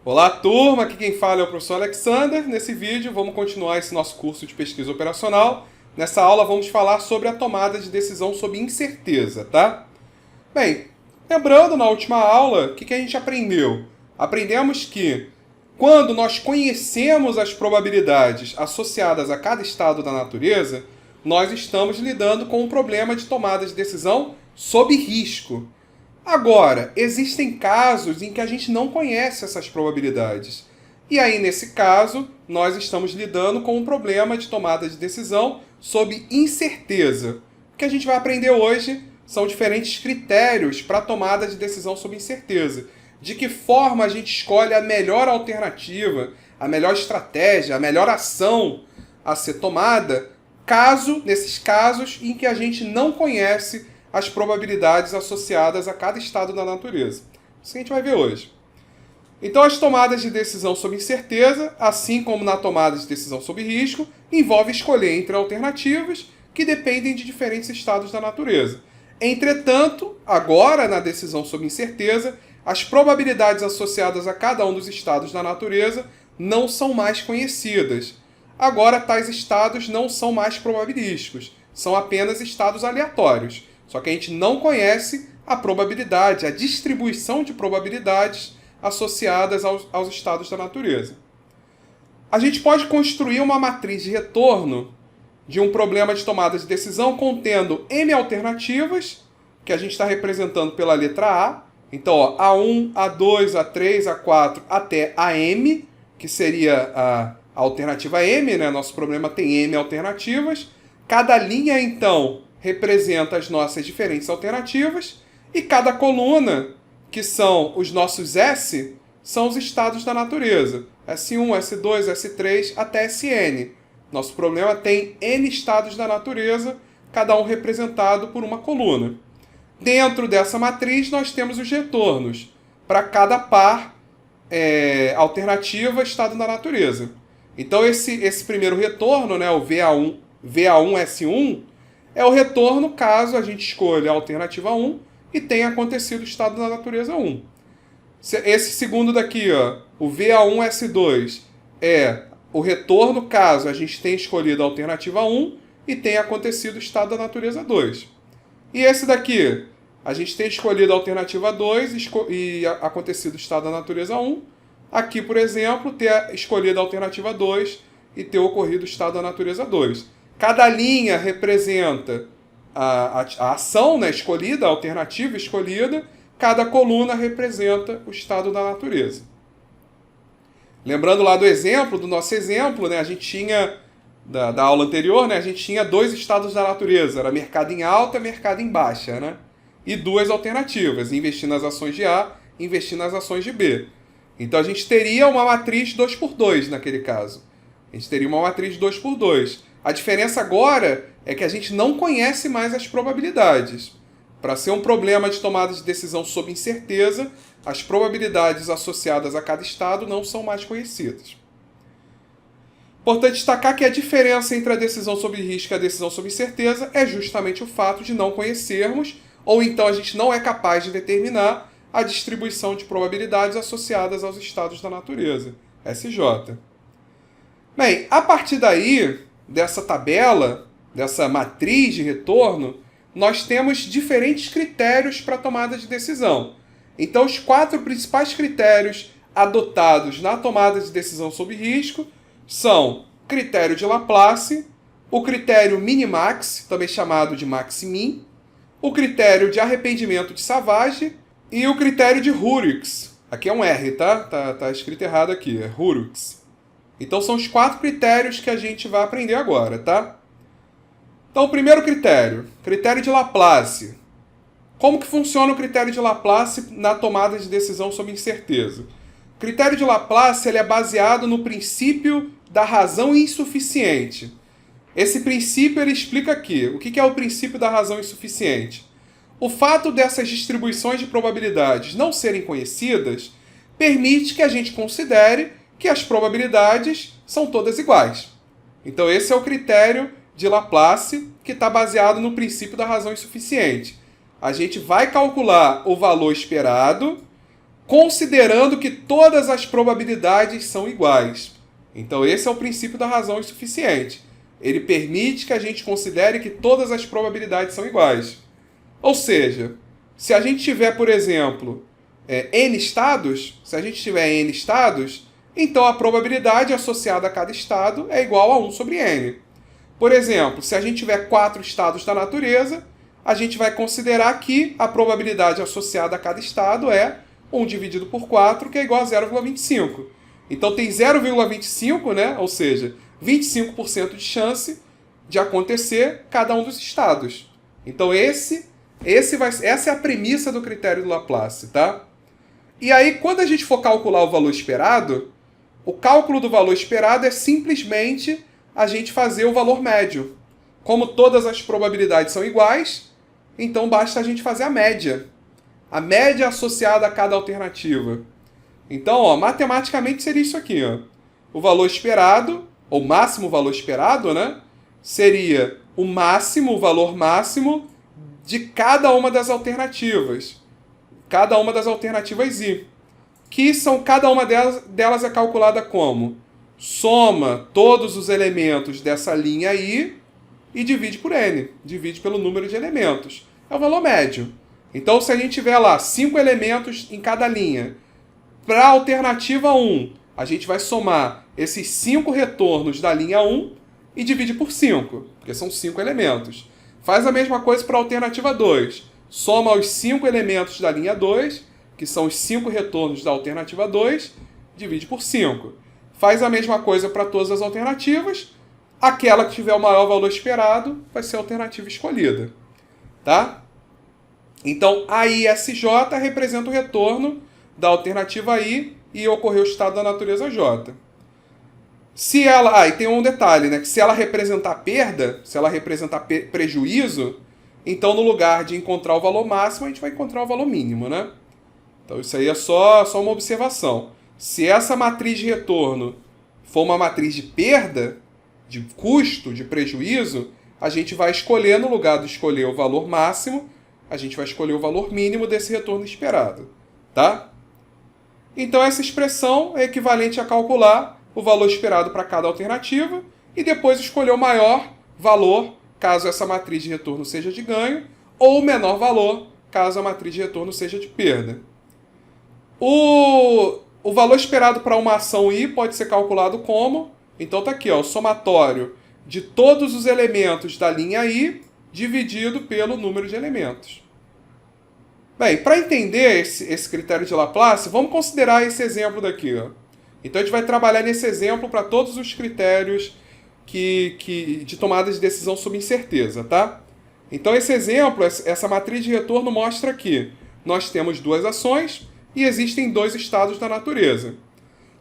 Olá, turma! Aqui quem fala é o professor Alexander. Nesse vídeo, vamos continuar esse nosso curso de pesquisa operacional. Nessa aula, vamos falar sobre a tomada de decisão sob incerteza, tá? Bem, lembrando, na última aula, o que a gente aprendeu? Aprendemos que quando nós conhecemos as probabilidades associadas a cada estado da natureza, nós estamos lidando com um problema de tomada de decisão sob risco. Agora, existem casos em que a gente não conhece essas probabilidades. E aí, nesse caso, nós estamos lidando com um problema de tomada de decisão sob incerteza. O que a gente vai aprender hoje são diferentes critérios para a tomada de decisão sob incerteza. De que forma a gente escolhe a melhor alternativa, a melhor estratégia, a melhor ação a ser tomada, nesses casos em que a gente não conhece as probabilidades associadas a cada estado da natureza. Isso que a gente vai ver hoje. Então, as tomadas de decisão sob incerteza, assim como na tomada de decisão sob risco, envolve escolher entre alternativas que dependem de diferentes estados da natureza. Entretanto, agora na decisão sob incerteza, as probabilidades associadas a cada um dos estados da natureza não são mais conhecidas. Agora, tais estados não são mais probabilísticos, são apenas estados aleatórios. Só que a gente não conhece a probabilidade, a distribuição de probabilidades associadas aos estados da natureza. A gente pode construir uma matriz de retorno de um problema de tomada de decisão contendo M alternativas, que a gente está representando pela letra A. Então, ó, A1, A2, A3, A4 até AM, que seria a alternativa M, né? Nosso problema tem M alternativas. Cada linha, então, representa as nossas diferentes alternativas, e cada coluna, que são os nossos S, são os estados da natureza. S1, S2, S3 até Sn. Nosso problema tem N estados da natureza, cada um representado por uma coluna. Dentro dessa matriz, nós temos os retornos para cada par alternativa estado da natureza. Então, esse primeiro retorno, né, o VA1S1, é o retorno caso a gente escolha a alternativa 1 e tenha acontecido o estado da natureza 1. Esse segundo daqui, ó, o VA1S2, é o retorno caso a gente tenha escolhido a alternativa 1 e tenha acontecido o estado da natureza 2. E esse daqui, a gente tem escolhido a alternativa 2 e acontecido o estado da natureza 1. Aqui, por exemplo, ter escolhido a alternativa 2 e ter ocorrido o estado da natureza 2. Cada linha representa a ação, né, escolhida, a alternativa escolhida. Cada coluna representa o estado da natureza. Lembrando lá do nosso exemplo, né, a gente tinha, da aula anterior, né, a gente tinha dois estados da natureza. Era mercado em alta e mercado em baixa. Né? E duas alternativas, investir nas ações de A e investir nas ações de B. Então a gente teria uma matriz 2x2 naquele caso. A gente teria uma matriz 2x2. A diferença agora é que a gente não conhece mais as probabilidades. Para ser um problema de tomada de decisão sob incerteza, as probabilidades associadas a cada estado não são mais conhecidas. Importante destacar que a diferença entre a decisão sob risco e a decisão sob incerteza é justamente o fato de não conhecermos, ou então a gente não é capaz de determinar a distribuição de probabilidades associadas aos estados da natureza, SJ. Bem, a partir daí, dessa tabela, dessa matriz de retorno, nós temos diferentes critérios para a tomada de decisão. Então, os 4 principais critérios adotados na tomada de decisão sob risco são o critério de Laplace, o critério Minimax, também chamado de Max-Min, o critério de arrependimento de Savage e o critério de Hurwitz. Aqui é um R, tá? Tá escrito errado aqui, é Hurwitz. Então, são os 4 critérios que a gente vai aprender agora, tá? Então, o primeiro critério de Laplace. Como que funciona o critério de Laplace na tomada de decisão sob incerteza? O critério de Laplace ele é baseado no princípio da razão insuficiente. Esse princípio ele explica aqui. O que é o princípio da razão insuficiente? O fato dessas distribuições de probabilidades não serem conhecidas permite que a gente considere que as probabilidades são todas iguais. Então, esse é o critério de Laplace, que está baseado no princípio da razão insuficiente. A gente vai calcular o valor esperado considerando que todas as probabilidades são iguais. Então esse é o princípio da razão insuficiente. Ele permite que a gente considere que todas as probabilidades são iguais. Ou seja, se a gente tiver, por exemplo, n estados, então a probabilidade associada a cada estado é igual a 1 sobre n. Por exemplo, se a gente tiver 4 estados da natureza, a gente vai considerar que a probabilidade associada a cada estado é 1 dividido por 4, que é igual a 0,25. Então tem 0,25, né? Ou seja, 25% de chance de acontecer cada um dos estados. Então essa é a premissa do critério do Laplace, tá? E aí, quando a gente for calcular o valor esperado, o cálculo do valor esperado é simplesmente a gente fazer o valor médio. Como todas as probabilidades são iguais, então basta a gente fazer a média. A média associada a cada alternativa. Então, matematicamente seria isso aqui. O valor esperado, ou máximo valor esperado, né? Seria o valor máximo de cada uma das alternativas. Cada uma das alternativas I. Que cada uma delas é calculada como? Soma todos os elementos dessa linha I e divide por N. Divide pelo número de elementos. É o valor médio. Então, se a gente tiver lá 5 elementos em cada linha, para a alternativa 1, a gente vai somar esses 5 retornos da linha 1 e divide por 5, porque são 5 elementos. Faz a mesma coisa para a alternativa 2. Soma os 5 elementos da linha 2, que são os 5 retornos da alternativa 2, divide por 5. Faz a mesma coisa para todas as alternativas. Aquela que tiver o maior valor esperado vai ser a alternativa escolhida. Tá? Então, a ISJ representa o retorno da alternativa I e ocorreu o estado da natureza J. Se ela... e tem um detalhe, né? Que se ela representar perda, se ela representar prejuízo, então no lugar de encontrar o valor máximo, a gente vai encontrar o valor mínimo, né? Então isso aí é só uma observação. Se essa matriz de retorno for uma matriz de perda, de custo, de prejuízo, a gente vai escolher, no lugar de escolher o valor máximo, a gente vai escolher o valor mínimo desse retorno esperado, tá? Então essa expressão é equivalente a calcular o valor esperado para cada alternativa e depois escolher o maior valor, caso essa matriz de retorno seja de ganho, ou o menor valor, caso a matriz de retorno seja de perda. O valor esperado para uma ação I pode ser calculado como? Então tá aqui, ó, o somatório de todos os elementos da linha I dividido pelo número de elementos. Bem, para entender esse critério de Laplace, vamos considerar esse exemplo daqui. Ó. Então a gente vai trabalhar nesse exemplo para todos os critérios de tomada de decisão sob incerteza, tá? Então esse exemplo, essa matriz de retorno mostra que nós temos duas ações e existem dois estados da natureza.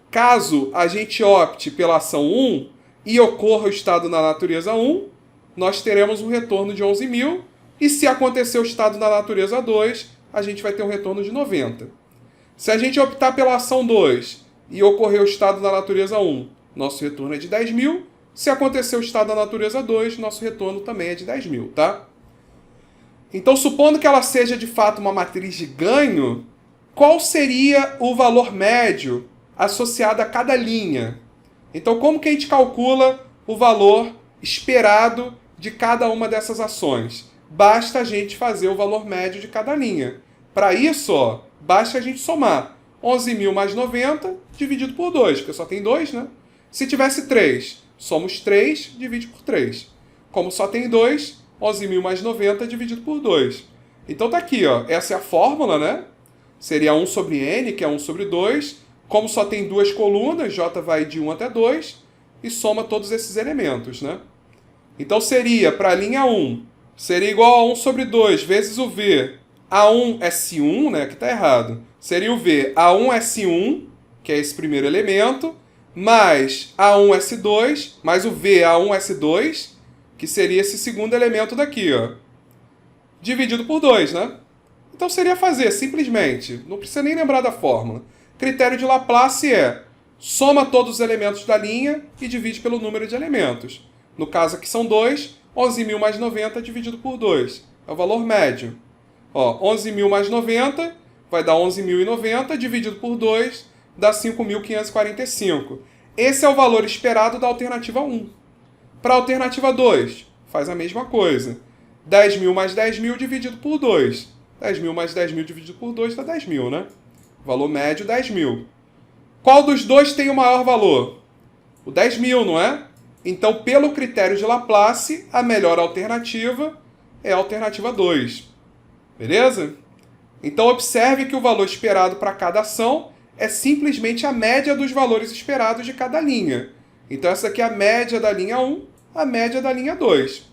Caso a gente opte pela ação 1 e ocorra o estado da natureza 1, nós teremos um retorno de 11.000, e se acontecer o estado da natureza 2, a gente vai ter um retorno de 90. Se a gente optar pela ação 2 e ocorrer o estado da natureza 1, nosso retorno é de 10.000. Se acontecer o estado da natureza 2, nosso retorno também é de 10.000, tá? Então, supondo que ela seja de fato uma matriz de ganho, qual seria o valor médio associado a cada linha? Então, como que a gente calcula o valor esperado de cada uma dessas ações? Basta a gente fazer o valor médio de cada linha. Para isso, ó, basta a gente somar 11.000 mais 90 dividido por 2, porque só tem 2, né? Se tivesse 3, somos 3, divide por 3. Como só tem 2, 11.000 mais 90 dividido por 2. Então tá aqui, ó, essa é a fórmula, né? Seria 1 sobre n, que é 1 sobre 2. Como só tem duas colunas, j vai de 1 até 2, e soma todos esses elementos, né? Então seria, para a linha 1, seria igual a 1 sobre 2 vezes o v. A1S1, né, que está errado. Seria o v A1S1, que é esse primeiro elemento, mais A1S2, mais o v A1S2, que seria esse segundo elemento daqui, ó. Dividido por 2, né? Então seria fazer, simplesmente, não precisa nem lembrar da fórmula. Critério de Laplace é soma todos os elementos da linha e divide pelo número de elementos. No caso aqui são 2, 11.000 mais 90 dividido por 2. É o valor médio. Ó, 11.000 mais 90 vai dar 11.090, dividido por 2, dá 5.545. Esse é o valor esperado da alternativa 1. Para a alternativa 2, faz a mesma coisa. 10.000 mais 10.000 dividido por 2. 10.000 mais 10.000 dividido por 2 dá 10.000, né? Valor médio, 10.000. Qual dos dois tem o maior valor? O 10.000, não é? Então, pelo critério de Laplace, a melhor alternativa é a alternativa 2. Beleza? Então, observe que o valor esperado para cada ação é simplesmente a média dos valores esperados de cada linha. Então, essa aqui é a média da linha 1, a média da linha 2.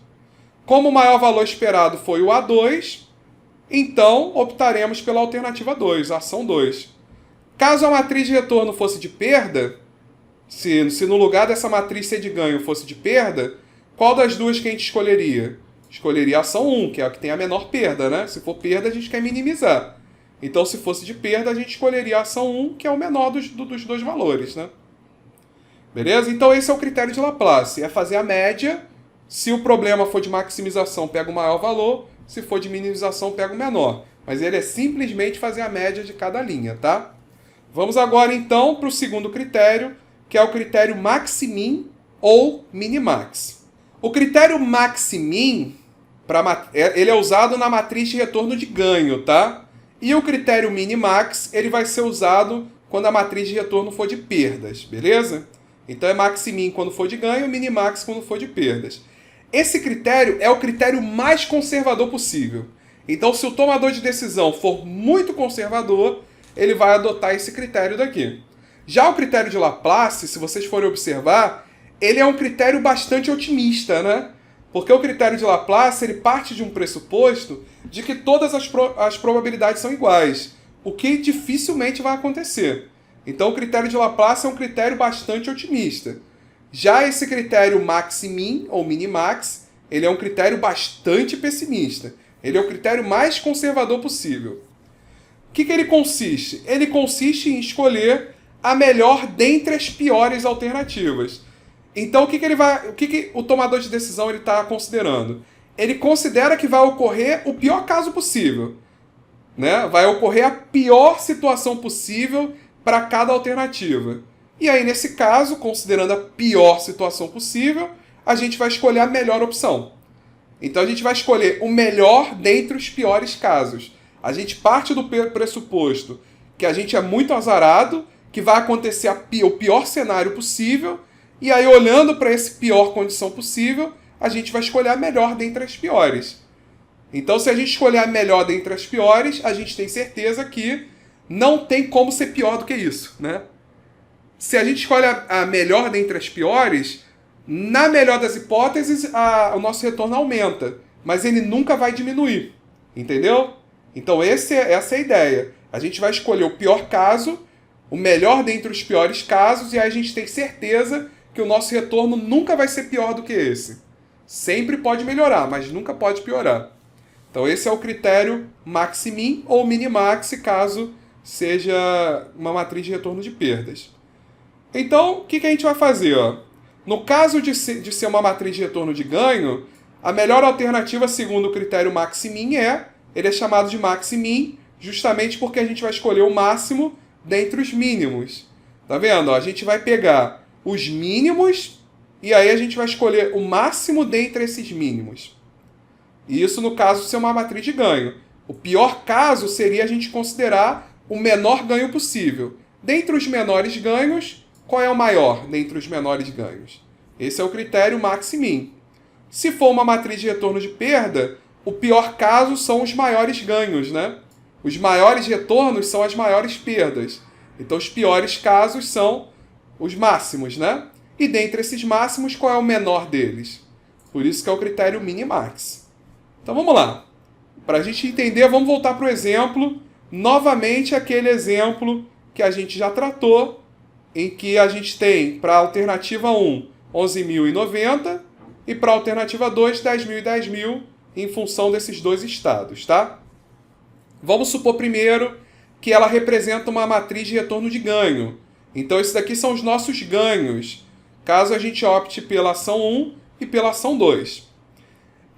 Como o maior valor esperado foi o A2, então optaremos pela alternativa 2, a ação 2. Caso a matriz de retorno fosse de perda, se no lugar dessa matriz ser de ganho fosse de perda, qual das duas que a gente escolheria? Escolheria a ação 1, que é a que tem a menor perda, né? Se for perda, a gente quer minimizar. Então, se fosse de perda, a gente escolheria a ação 1, que é o menor dos dois valores, né? Beleza? Então, esse é o critério de Laplace. É fazer a média. Se o problema for de maximização, pega o maior valor. Se for de minimização, pega o menor. Mas ele é simplesmente fazer a média de cada linha, tá? Vamos agora, então, para o segundo critério, que é o critério maximin ou minimax. O critério maximin, ele é usado na matriz de retorno de ganho, tá? E o critério minimax, ele vai ser usado quando a matriz de retorno for de perdas, beleza? Então é maximin quando for de ganho, minimax quando for de perdas. Esse critério é o critério mais conservador possível. Então, se o tomador de decisão for muito conservador, ele vai adotar esse critério daqui. Já o critério de Laplace, se vocês forem observar, ele é um critério bastante otimista, né? Porque o critério de Laplace, ele parte de um pressuposto de que todas as probabilidades são iguais, o que dificilmente vai acontecer. Então, o critério de Laplace é um critério bastante otimista. Já esse critério maximin, ou minimax, ele é um critério bastante pessimista. Ele é o critério mais conservador possível. O que ele consiste? Ele consiste em escolher a melhor dentre as piores alternativas. Então, o que o tomador de decisão está considerando? Ele considera que vai ocorrer o pior caso possível, né? Vai ocorrer a pior situação possível para cada alternativa. E aí, nesse caso, considerando a pior situação possível, a gente vai escolher a melhor opção. Então, a gente vai escolher o melhor dentre os piores casos. A gente parte do pressuposto que a gente é muito azarado, que vai acontecer o pior cenário possível, e aí, olhando para essa pior condição possível, a gente vai escolher a melhor dentre as piores. Então, se a gente escolher a melhor dentre as piores, a gente tem certeza que não tem como ser pior do que isso, né? Se a gente escolhe a melhor dentre as piores, na melhor das hipóteses, o nosso retorno aumenta, mas ele nunca vai diminuir, entendeu? Então, essa é a ideia. A gente vai escolher o pior caso, o melhor dentre os piores casos, e aí a gente tem certeza que o nosso retorno nunca vai ser pior do que esse. Sempre pode melhorar, mas nunca pode piorar. Então esse é o critério maximin ou minimax, caso seja uma matriz de retorno de perdas. Então, o que a gente vai fazer? No caso de ser uma matriz de retorno de ganho, a melhor alternativa, segundo o critério maximin, ele é chamado de maximin, justamente porque a gente vai escolher o máximo dentre os mínimos. Tá vendo? A gente vai pegar os mínimos e aí a gente vai escolher o máximo dentre esses mínimos. E isso, no caso, ser uma matriz de ganho. O pior caso seria a gente considerar o menor ganho possível. Dentre os menores ganhos, qual é o maior dentre os menores ganhos? Esse é o critério maximin. Se for uma matriz de retorno de perda, o pior caso são os maiores ganhos, né? Os maiores retornos são as maiores perdas. Então, os piores casos são os máximos, né? E dentre esses máximos, qual é o menor deles? Por isso que é o critério minimax. Então, vamos lá. Para a gente entender, vamos voltar para o exemplo. Novamente, aquele exemplo que a gente já tratou, em que a gente tem para a alternativa 1, 11.090, e para a alternativa 2, 10.000 e 10.000, em função desses dois estados, tá? Vamos supor primeiro que ela representa uma matriz de retorno de ganho. Então, esses daqui são os nossos ganhos, caso a gente opte pela ação 1 e pela ação 2.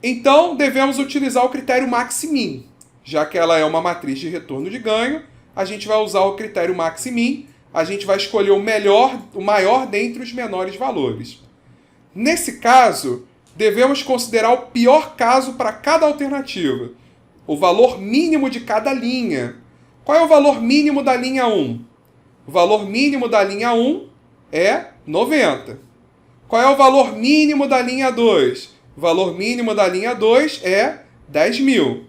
Então, devemos utilizar o critério maximin. já que ela é uma matriz de retorno de ganho, a gente vai usar o critério max e min, a gente vai escolher o maior dentre os menores valores. Nesse caso, devemos considerar o pior caso para cada alternativa, o valor mínimo de cada linha. Qual é o valor mínimo da linha 1? O valor mínimo da linha 1 é 90. Qual é o valor mínimo da linha 2? O valor mínimo da linha 2 é 10.000.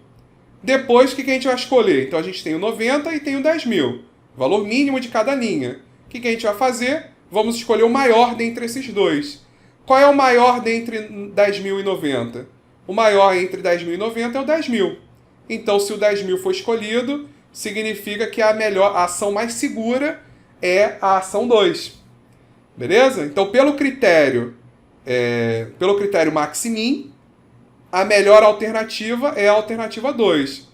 Depois, o que a gente vai escolher? Então, a gente tem o 90 e tem o 10.000. Valor mínimo de cada linha. O que a gente vai fazer? Vamos escolher o maior dentre esses dois. Qual é o maior dentre 10.000 e 90? O maior entre 10.000 e 90 é o 10.000. Então, se o 10.000 for escolhido, significa que a ação mais segura é a ação 2. Beleza? Então, pelo critério max e min, a melhor alternativa é a alternativa 2.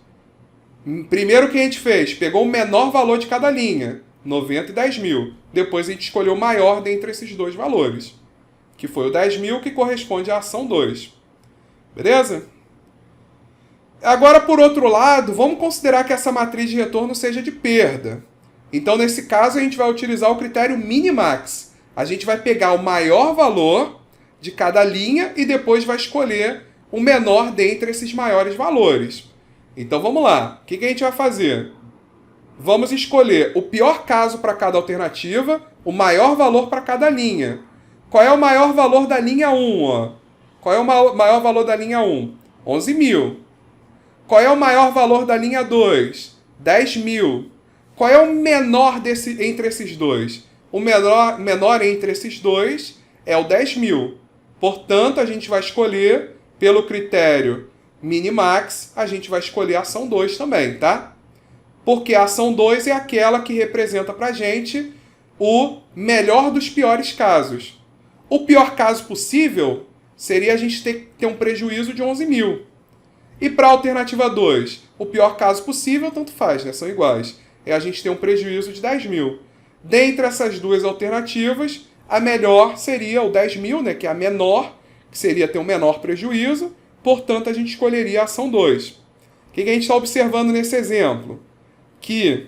Primeiro que a gente fez, pegou o menor valor de cada linha, 90 e 10.000. Depois a gente escolheu o maior dentre esses dois valores, que foi o 10.000, que corresponde à ação 2. Beleza? Agora, por outro lado, vamos considerar que essa matriz de retorno seja de perda. Então, nesse caso, a gente vai utilizar o critério minimax. A gente vai pegar o maior valor de cada linha e depois vai escolher o menor dentre esses maiores valores. Então, vamos lá. O que a gente vai fazer? Vamos escolher o pior caso para cada alternativa, o maior valor para cada linha. Qual é o maior valor da linha 1? Ó? Qual é o maior valor da linha 1? 11.000. Qual é o maior valor da linha 2? 10.000. Qual é o menor entre esses dois? O menor entre esses dois é o 10.000. Portanto, a gente vai escolher, pelo critério minimax, a gente vai escolher a ação 2 também, tá? Porque a ação 2 é aquela que representa pra gente o melhor dos piores casos. O pior caso possível seria a gente ter um prejuízo de 11.000. E para a alternativa 2, o pior caso possível, tanto faz, né? São iguais. É a gente ter um prejuízo de 10.000. Dentre essas duas alternativas, a melhor seria o 10.000, né? Que é a menor, que seria ter um menor prejuízo. Portanto, a gente escolheria a ação 2. O que a gente está observando nesse exemplo? Que,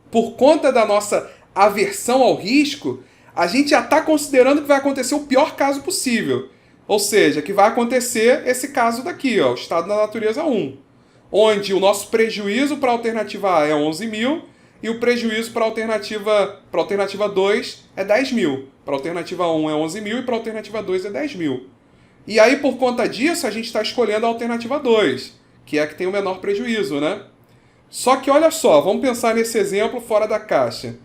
por conta da nossa aversão ao risco, a gente já está considerando que vai acontecer o pior caso possível. Ou seja, que vai acontecer esse caso daqui, ó, o estado da natureza 1. Onde o nosso prejuízo para a alternativa A é 11.000 e o prejuízo para a alternativa 2 é 10.000. Para a alternativa 1 é 11.000 e para a alternativa 2 é 10.000. E aí, por conta disso, a gente está escolhendo a alternativa 2, que é a que tem o menor prejuízo, né? Só que olha só, vamos pensar nesse exemplo fora da caixa.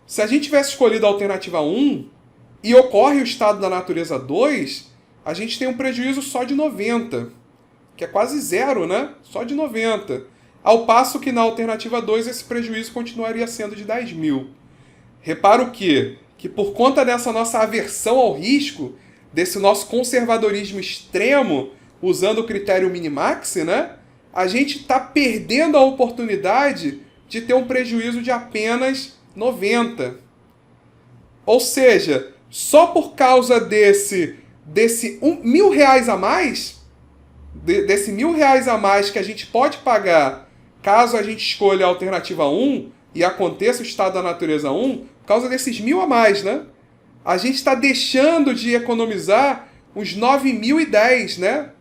Se a gente tivesse escolhido a alternativa 1 e ocorre o estado da natureza 2, a gente tem um prejuízo só de 90, que é quase zero, né? Só de 90. Ao passo que na alternativa 2 esse prejuízo continuaria sendo de 10.000. Repara o quê? Que por conta dessa nossa aversão ao risco, desse nosso conservadorismo extremo, usando o critério minimax, né? A gente está perdendo a oportunidade de ter um prejuízo de apenas 90. Ou seja, só por causa desse R$1.000 a mais, desse R$1.000 a mais que a gente pode pagar caso a gente escolha a alternativa 1 e aconteça o estado da natureza 1, por causa desses 1.000 a mais, né? A gente está deixando de economizar uns 9.010, né?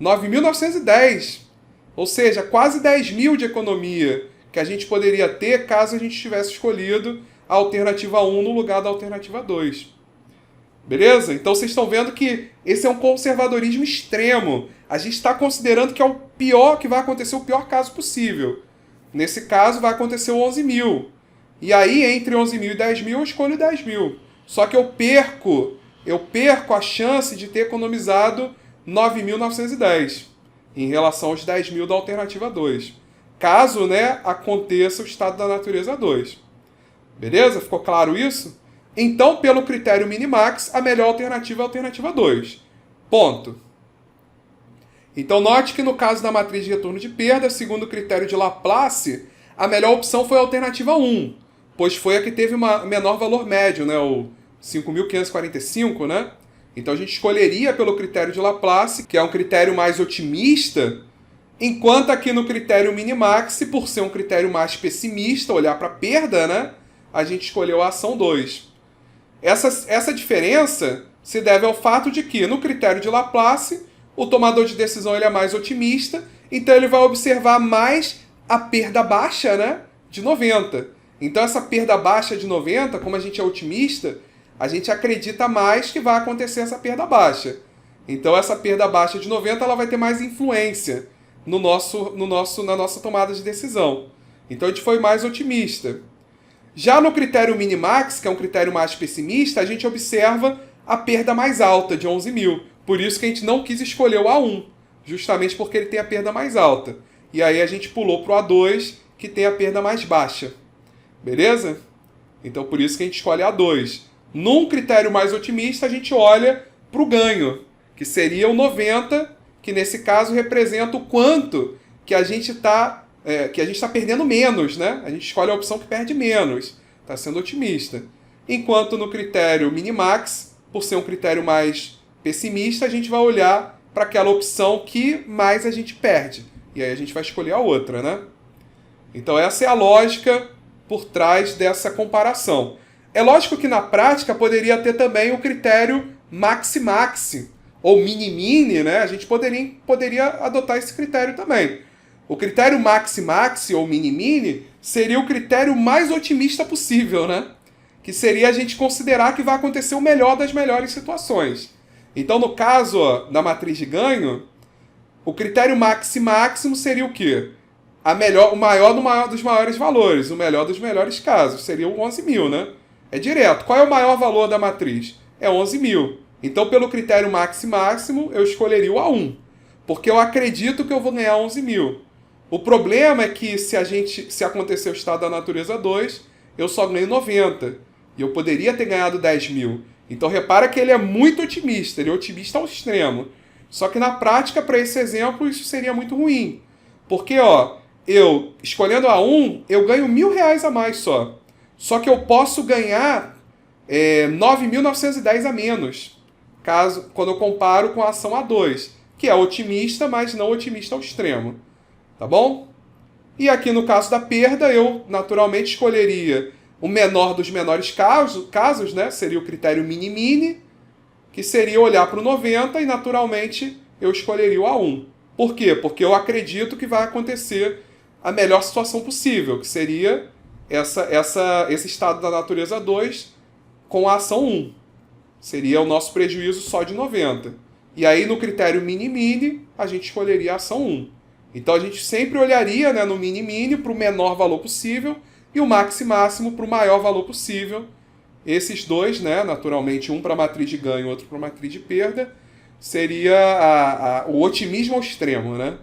9.910. Ou seja, quase 10.000 de economia que a gente poderia ter caso a gente tivesse escolhido a alternativa 1 no lugar da alternativa 2. Beleza? Então vocês estão vendo que esse é um conservadorismo extremo. A gente está considerando que é o pior, que vai acontecer o pior caso possível. Nesse caso vai acontecer o 11.000. E aí, entre 11.000 e 10.000, eu escolho 10.000. Só que eu perco a chance de ter economizado 9.910 em relação aos 10.000 da alternativa 2. Caso, né, aconteça o estado da natureza 2. Beleza? Ficou claro isso? Então, pelo critério minimax, a melhor alternativa é a alternativa 2. Ponto. Então, note que no caso da matriz de retorno de perda, segundo o critério de Laplace, a melhor opção foi a alternativa 1, pois foi a que teve o menor valor médio, né, o 5.545, né? Então, a gente escolheria pelo critério de Laplace, que é um critério mais otimista, Enquanto aqui no critério minimax, por ser um critério mais pessimista, olhar para a perda, né? A gente escolheu a ação 2. Essa diferença se deve ao fato de que, no critério de Laplace, o tomador de decisão ele é mais otimista, então ele vai observar mais a perda baixa, né, de 90. Então essa perda baixa de 90, como a gente é otimista, a gente acredita mais que vai acontecer essa perda baixa. Então essa perda baixa de 90 ela vai ter mais influência na nossa tomada de decisão. Então a gente foi mais otimista. Já no critério minimax, que é um critério mais pessimista, a gente observa a perda mais alta, de 11 mil. Por isso que a gente não quis escolher o A1, justamente porque ele tem a perda mais alta. E aí a gente pulou para o A2, que tem a perda mais baixa. Beleza? Então por isso que a gente escolhe A2. Num critério mais otimista, a gente olha para o ganho, que seria o 90, que nesse caso representa o quanto que a gente está perdendo menos, né? A gente escolhe a opção que perde menos, está sendo otimista. Enquanto no critério minimax, por ser um critério mais pessimista, a gente vai olhar para aquela opção que mais a gente perde. E aí a gente vai escolher a outra, né? Então essa é a lógica por trás dessa comparação. É lógico que na prática poderia ter também o critério maxi-maxi, ou mini-mini, né? A gente poderia adotar esse critério também. O critério maxi-maxi ou mini-mini seria o critério mais otimista possível, né? Que seria a gente considerar que vai acontecer o melhor das melhores situações. Então, no caso da matriz de ganho, o critério maxi-máximo seria o quê? O maior dos maiores valores, o melhor dos melhores casos. Seria o 11 mil, né? É direto. Qual é o maior valor da matriz? É 11 mil. Então, pelo critério maxi-máximo, eu escolheria o A1. Porque eu acredito que eu vou ganhar 11 mil. O problema é que se acontecer o estado da natureza 2, eu só ganho 90. E eu poderia ter ganhado 10 mil. Então repara que ele é muito otimista, ele é otimista ao extremo. Só que na prática, para esse exemplo, isso seria muito ruim. Porque, eu escolhendo a 1, eu ganho R$1.000 a mais só. Só que eu posso ganhar 9.910 a menos, quando eu comparo com a ação A2, que é otimista, mas não otimista ao extremo. Tá bom? E aqui no caso da perda, eu naturalmente escolheria o menor dos menores casos, né? Seria o critério mini-mini, que seria olhar para o 90 e naturalmente eu escolheria o A1. Por quê? Porque eu acredito que vai acontecer a melhor situação possível, que seria esse estado da natureza 2 com a ação 1. Seria o nosso prejuízo só de 90. E aí no critério mini-mini, a gente escolheria a ação 1. Então a gente sempre olharia, né, no mini-mini para o menor valor possível e o maxi-máximo para o maior valor possível. Esses dois, né, naturalmente, um para a matriz de ganho e outro para a matriz de perda, seria o otimismo ao extremo, né?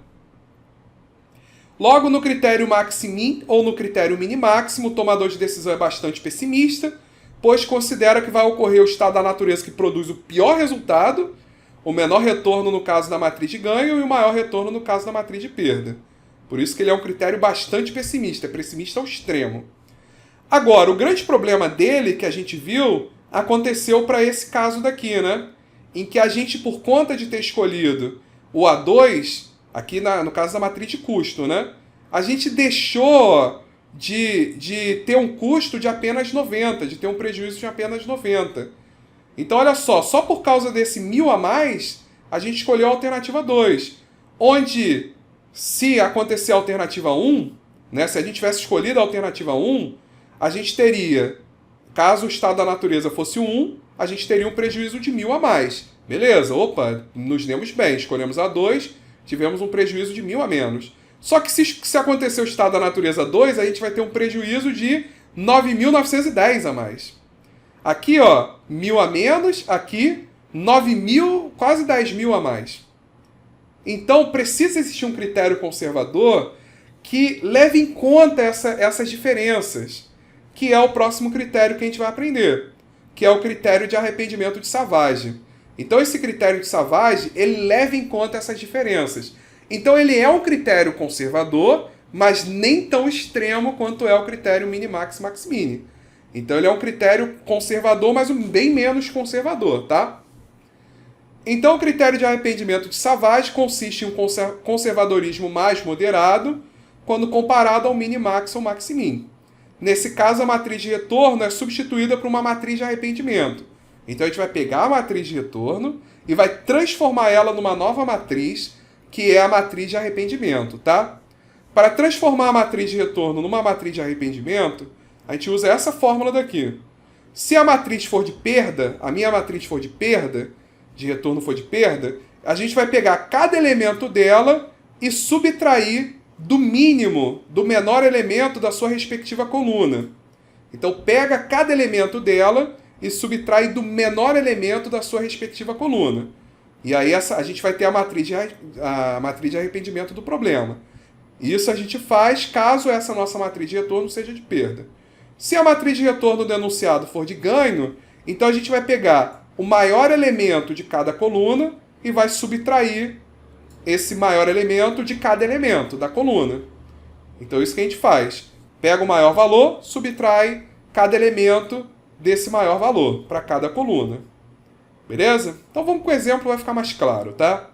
Logo, no critério maxi-min ou no critério mini-máximo, o tomador de decisão é bastante pessimista, pois considera que vai ocorrer o estado da natureza que produz o pior resultado, o menor retorno no caso da matriz de ganho e o maior retorno no caso da matriz de perda. Por isso que ele é um critério bastante pessimista, é pessimista ao extremo. Agora, o grande problema dele, que a gente viu, aconteceu para esse caso daqui, né? Em que a gente, por conta de ter escolhido o A2, aqui no caso da matriz de custo, né? A gente deixou de ter um custo de apenas 90, de ter um prejuízo de apenas 90. Então, olha só por causa desse 1.000 a mais, a gente escolheu a alternativa 2, onde, se acontecer a alternativa 1, né, se a gente tivesse escolhido a alternativa 1, a gente teria, caso o estado da natureza fosse 1, a gente teria um prejuízo de 1.000 a mais. Beleza, opa, nos demos bem, escolhemos a 2, tivemos um prejuízo de 1.000 a menos. Só que se acontecer o estado da natureza 2, a gente vai ter um prejuízo de 9.910 a mais. Aqui, 1.000 a menos, aqui 9.000, quase 10.000 a mais. Então, precisa existir um critério conservador que leve em conta essas diferenças, que é o próximo critério que a gente vai aprender, que é o critério de arrependimento de Savage. Então, esse critério de Savage, ele leva em conta essas diferenças. Então, ele é um critério conservador, mas nem tão extremo quanto é o critério mini-max-max-mini. Então, ele é um critério conservador, mas bem menos conservador, tá? Então, o critério de arrependimento de Savage consiste em um conservadorismo mais moderado quando comparado ao minimax ou maximin. Nesse caso, a matriz de retorno é substituída por uma matriz de arrependimento. Então, a gente vai pegar a matriz de retorno e vai transformar ela numa nova matriz, que é a matriz de arrependimento, tá? Para transformar a matriz de retorno numa matriz de arrependimento, a gente usa essa fórmula daqui. Se a matriz for de perda, a minha matriz for de perda, de retorno for de perda, a gente vai pegar cada elemento dela e subtrair do mínimo, do menor elemento da sua respectiva coluna. Então pega cada elemento dela e subtrai do menor elemento da sua respectiva coluna. E aí a gente vai ter a matriz de arrependimento do problema. Isso a gente faz caso essa nossa matriz de retorno seja de perda. Se a matriz de retorno do enunciado for de ganho, então a gente vai pegar o maior elemento de cada coluna e vai subtrair esse maior elemento de cada elemento da coluna. Então isso que a gente faz. Pega o maior valor, subtrai cada elemento desse maior valor para cada coluna. Beleza? Então vamos com o exemplo, vai ficar mais claro, tá?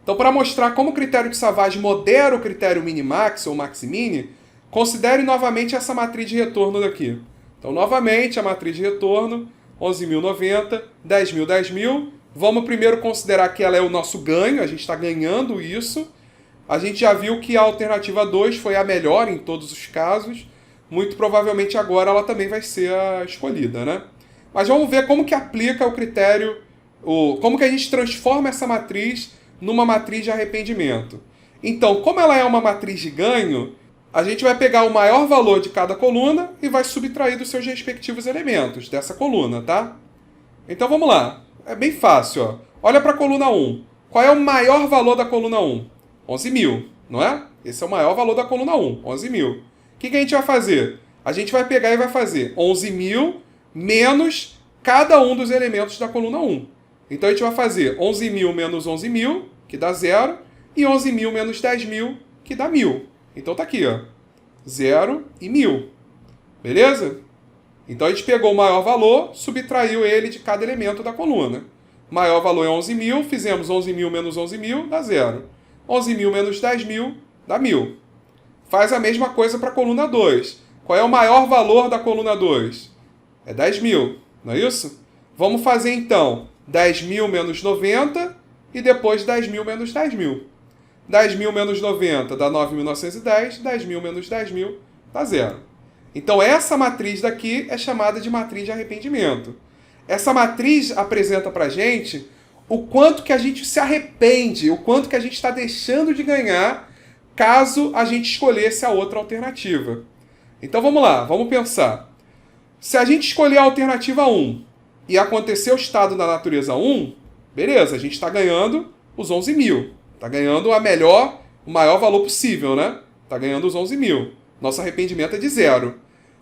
Então, para mostrar como o critério de Savage modera o critério minimax ou maximine, considere novamente essa matriz de retorno daqui. Então, novamente, a matriz de retorno, 11.090, 10.000, 10.000. Vamos primeiro considerar que ela é o nosso ganho, a gente está ganhando isso. A gente já viu que a alternativa 2 foi a melhor em todos os casos. Muito provavelmente agora ela também vai ser a escolhida, né? Mas vamos ver como que aplica o critério, como que a gente transforma essa matriz numa matriz de arrependimento. Então, como ela é uma matriz de ganho, a gente vai pegar o maior valor de cada coluna e vai subtrair dos seus respectivos elementos dessa coluna, tá? Então vamos lá. É bem fácil, ó. Olha para a coluna 1. Qual é o maior valor da coluna 1? 11.000, não é? Esse é o maior valor da coluna 1, 11.000. O que a gente vai fazer? A gente vai pegar e vai fazer 11.000 menos cada um dos elementos da coluna 1. Então a gente vai fazer 11.000 menos 11.000, que dá 0, e 11.000 menos 10.000, que dá 1.000. Então tá aqui, ó. 0 e 1.000. Beleza? Então a gente pegou o maior valor, subtraiu ele de cada elemento da coluna. O maior valor é 11.000, fizemos 11.000 menos 11.000, dá 0. 11.000 menos 10.000, dá 1.000. Faz a mesma coisa para a coluna 2. Qual é o maior valor da coluna 2? É 10.000, não é isso? Vamos fazer então 10.000 menos 90 e depois 10.000 menos 10.000. 10.000 menos 90 dá 9.910, 10.000 menos 10.000 dá 0. Então essa matriz daqui é chamada de matriz de arrependimento. Essa matriz apresenta para a gente o quanto que a gente se arrepende, o quanto que a gente está deixando de ganhar caso a gente escolhesse a outra alternativa. Então vamos lá, vamos pensar. Se a gente escolher a alternativa 1 e acontecer o estado da natureza 1, beleza, a gente está ganhando os 11.000. Está ganhando o maior valor possível, né? Está ganhando os 11.000. Nosso arrependimento é de 0.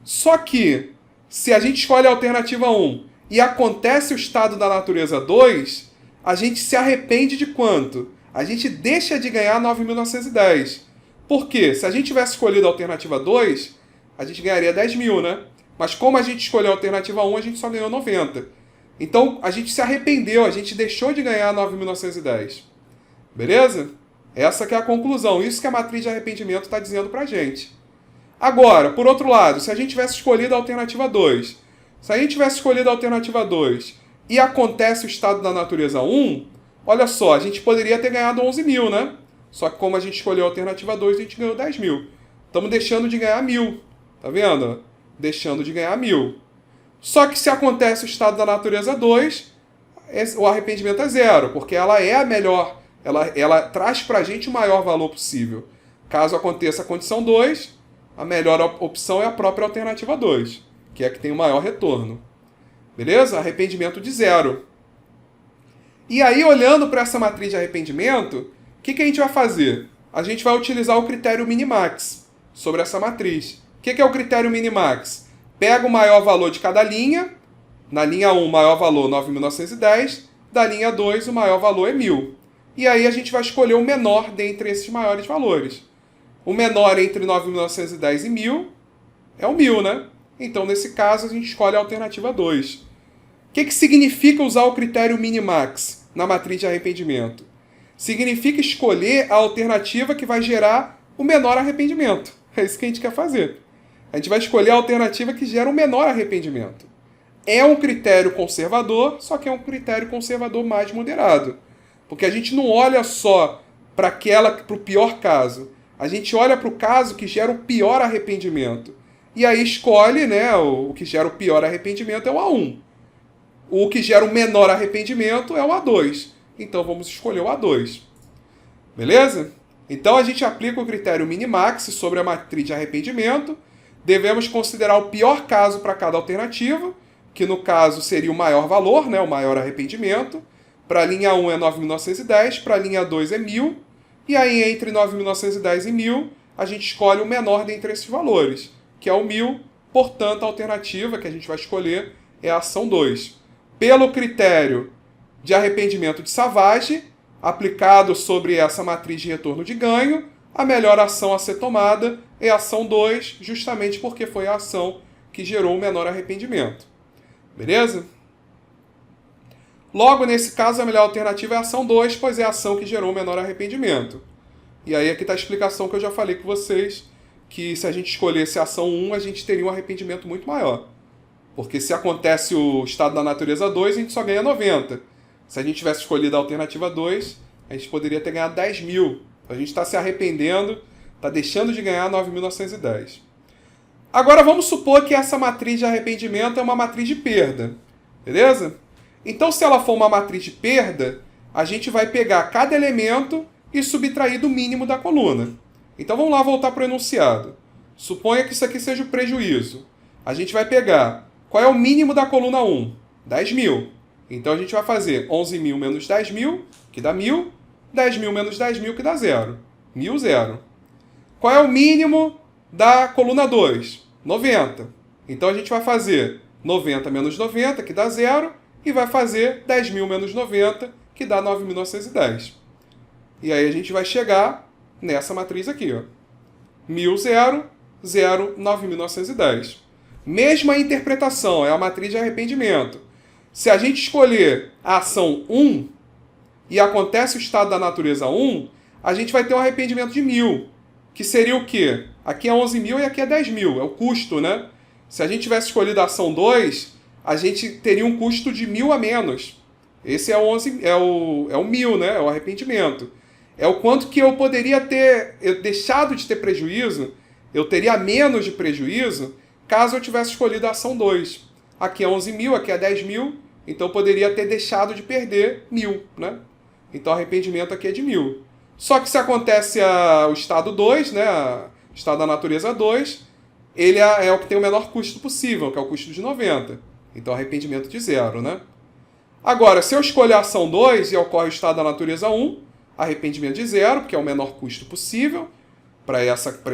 Só que, se a gente escolhe a alternativa 1 e acontece o estado da natureza 2, a gente se arrepende de quanto? A gente deixa de ganhar 9.910. Por quê? Se a gente tivesse escolhido a alternativa 2, a gente ganharia 10.000, né? Mas como a gente escolheu a alternativa 1, a gente só ganhou 90. Então, a gente se arrependeu, a gente deixou de ganhar 9.910. Beleza? Essa que é a conclusão. Isso que a matriz de arrependimento está dizendo pra gente. Agora, por outro lado, se a gente tivesse escolhido a alternativa 2, se a gente tivesse escolhido a alternativa 2 e acontece o estado da natureza 1, olha só, a gente poderia ter ganhado 11.000, né? Só que como a gente escolheu a alternativa 2, a gente ganhou 10.000. Estamos deixando de ganhar 1.000. Tá vendo? Deixando de ganhar 1.000. Só que se acontece o estado da natureza 2, o arrependimento é 0, porque ela é a melhor, ela traz pra gente o maior valor possível. Caso aconteça a condição 2, a melhor opção é a própria alternativa 2, que é a que tem o maior retorno. Beleza? Arrependimento de 0. E aí, olhando para essa matriz de arrependimento, o que a gente vai fazer? A gente vai utilizar o critério minimax sobre essa matriz. O que é o critério minimax? Pega o maior valor de cada linha. Na linha 1, o maior valor 9.910. Da linha 2, o maior valor é 1.000. E aí a gente vai escolher o menor dentre esses maiores valores. O menor entre 9.910 e 1.000 é o 1.000, né? Então, nesse caso, a gente escolhe a alternativa 2. que significa usar o critério minimax na matriz de arrependimento? Significa escolher a alternativa que vai gerar o menor arrependimento. É isso que a gente quer fazer. A gente vai escolher a alternativa que gera o menor arrependimento. É um critério conservador, só que é um critério conservador mais moderado. Porque a gente não olha só para o pior caso. A gente olha para o caso que gera o pior arrependimento. E aí escolhe, né, o que gera o pior arrependimento é o A1. O que gera o menor arrependimento é o A2. Então vamos escolher o A2. Beleza? Então a gente aplica o critério minimax sobre a matriz de arrependimento. Devemos considerar o pior caso para cada alternativa, que no caso seria o maior valor, né, o maior arrependimento. Para a linha 1 é 9.910, para a linha 2 é 1.000. E aí entre 9.910 e 1.000, a gente escolhe o menor dentre esses valores, que é o 1.000. Portanto, a alternativa que a gente vai escolher é a ação 2. Pelo critério de arrependimento de Savage, aplicado sobre essa matriz de retorno de ganho, a melhor ação a ser tomada é a ação 2, justamente porque foi a ação que gerou o menor arrependimento. Beleza? Logo, nesse caso, a melhor alternativa é a ação 2, pois é a ação que gerou o menor arrependimento. E aí aqui está a explicação que eu já falei com vocês, que se a gente escolhesse a ação 1, a gente teria um arrependimento muito maior. Porque se acontece o estado da natureza 2, a gente só ganha 90. Se a gente tivesse escolhido a alternativa 2, a gente poderia ter ganhado 10.000. A gente está se arrependendo, está deixando de ganhar 9.910. Agora vamos supor que essa matriz de arrependimento é uma matriz de perda. Beleza? Então, se ela for uma matriz de perda, a gente vai pegar cada elemento e subtrair do mínimo da coluna. Então, vamos lá voltar para o enunciado. Suponha que isso aqui seja o prejuízo. A gente vai pegar qual é o mínimo da coluna 1? 10.000. Então, a gente vai fazer 11.000 menos 10.000, que dá 1.000. 10.000 menos 10.000, que dá 0. 1.000, 0. Qual é o mínimo da coluna 2? 90. Então, a gente vai fazer 90 menos 90, que dá 0. E vai fazer 10.000 menos 90, que dá 9.910. E aí a gente vai chegar nessa matriz aqui, ó. 1.000, 0, 0, 9.910. Mesma interpretação, é a matriz de arrependimento. Se a gente escolher a ação 1 e acontece o estado da natureza 1, a gente vai ter um arrependimento de 1.000, que seria o quê? Aqui é 11.000 e aqui é 10.000, é o custo, né? Se a gente tivesse escolhido a ação 2, a gente teria um custo de 1.000 a menos. Esse é o 1.000, né? É o arrependimento. É o quanto que eu poderia ter deixado de ter prejuízo, eu teria menos de prejuízo, caso eu tivesse escolhido a ação 2. Aqui é 11.000, aqui é 10.000, então eu poderia ter deixado de perder 1.000, né? Então o arrependimento aqui é de 1.000. Só que se acontece o estado 2, né? O estado da natureza 2, ele é o que tem o menor custo possível, que é o custo de 90. Então, arrependimento de 0, né? Agora, se eu escolher a ação 2 e ocorre o estado da natureza 1, arrependimento de 0, porque é o menor custo possível para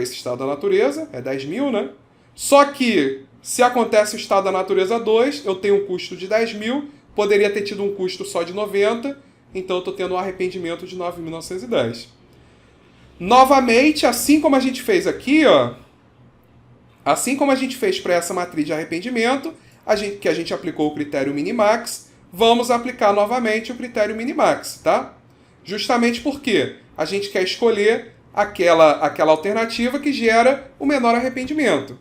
esse estado da natureza, é 10.000, né? Só que, se acontece o estado da natureza 2, eu tenho um custo de 10.000, poderia ter tido um custo só de 90, então eu estou tendo um arrependimento de 9.910. Novamente, assim como a gente fez aqui, ó, assim como a gente fez para essa matriz de arrependimento, que a gente aplicou o critério minimax, vamos aplicar novamente o critério minimax, tá? Justamente porque a gente quer escolher aquela alternativa que gera o menor arrependimento.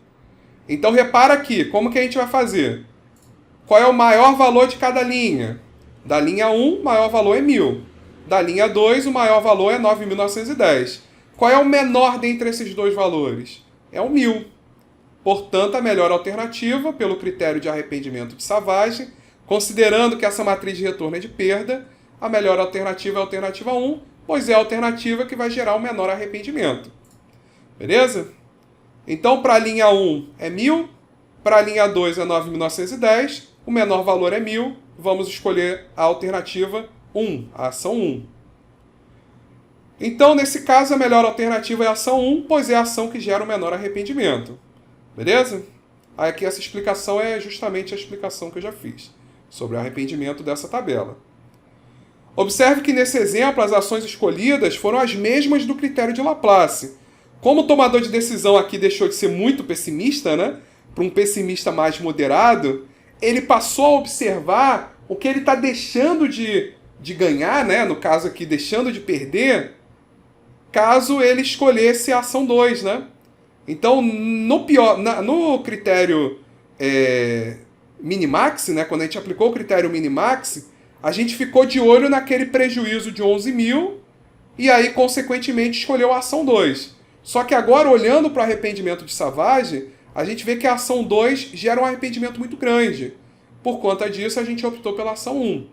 Então repara aqui, como que a gente vai fazer? Qual é o maior valor de cada linha? Da linha 1, o maior valor é 1.000. Da linha 2, o maior valor é 9.910. Qual é o menor dentre esses dois valores? É o 1.000. Portanto, a melhor alternativa, pelo critério de arrependimento de Savage, considerando que essa matriz de retorno é de perda, a melhor alternativa é a alternativa 1, pois é a alternativa que vai gerar o menor arrependimento. Beleza? Então, para a linha 1 é 1.000, para a linha 2 é 9.910, o menor valor é 1.000, vamos escolher a alternativa 1, a ação 1. Então, nesse caso, a melhor alternativa é a ação 1, pois é a ação que gera o menor arrependimento. Beleza? Aqui essa explicação é justamente a explicação que eu já fiz sobre o arrependimento dessa tabela. Observe que nesse exemplo as ações escolhidas foram as mesmas do critério de Laplace. Como o tomador de decisão aqui deixou de ser muito pessimista, né, para um pessimista mais moderado, ele passou a observar o que ele está deixando de ganhar, né? No caso aqui, deixando de perder, caso ele escolhesse a ação 2, né? Então, no critério minimax, né? Quando a gente aplicou o critério minimax, a gente ficou de olho naquele prejuízo de 11 mil e aí, consequentemente, escolheu a ação 2. Só que agora, olhando para o arrependimento de Savage, a gente vê que a ação 2 gera um arrependimento muito grande. Por conta disso, a gente optou pela ação 1.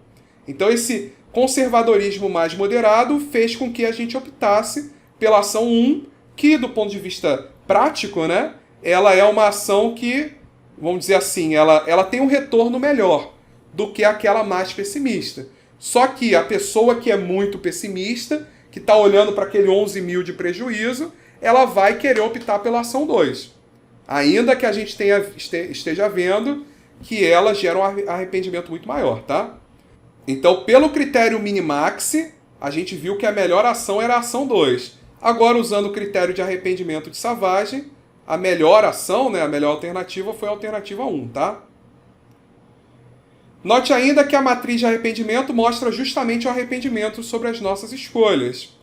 Então, esse conservadorismo mais moderado fez com que a gente optasse pela ação 1, que, do ponto de vista prático, né, ela é uma ação que, vamos dizer assim, ela tem um retorno melhor do que aquela mais pessimista. Só que a pessoa que é muito pessimista, que está olhando para aquele 11 mil de prejuízo, ela vai querer optar pela ação 2. Ainda que a gente esteja vendo que ela gera um arrependimento muito maior, tá? Então, pelo critério minimax, a gente viu que a melhor ação era a ação 2. Agora, usando o critério de arrependimento de Savage, a melhor ação, né, a melhor alternativa foi a alternativa 1, tá? Note ainda que a matriz de arrependimento mostra justamente o arrependimento sobre as nossas escolhas.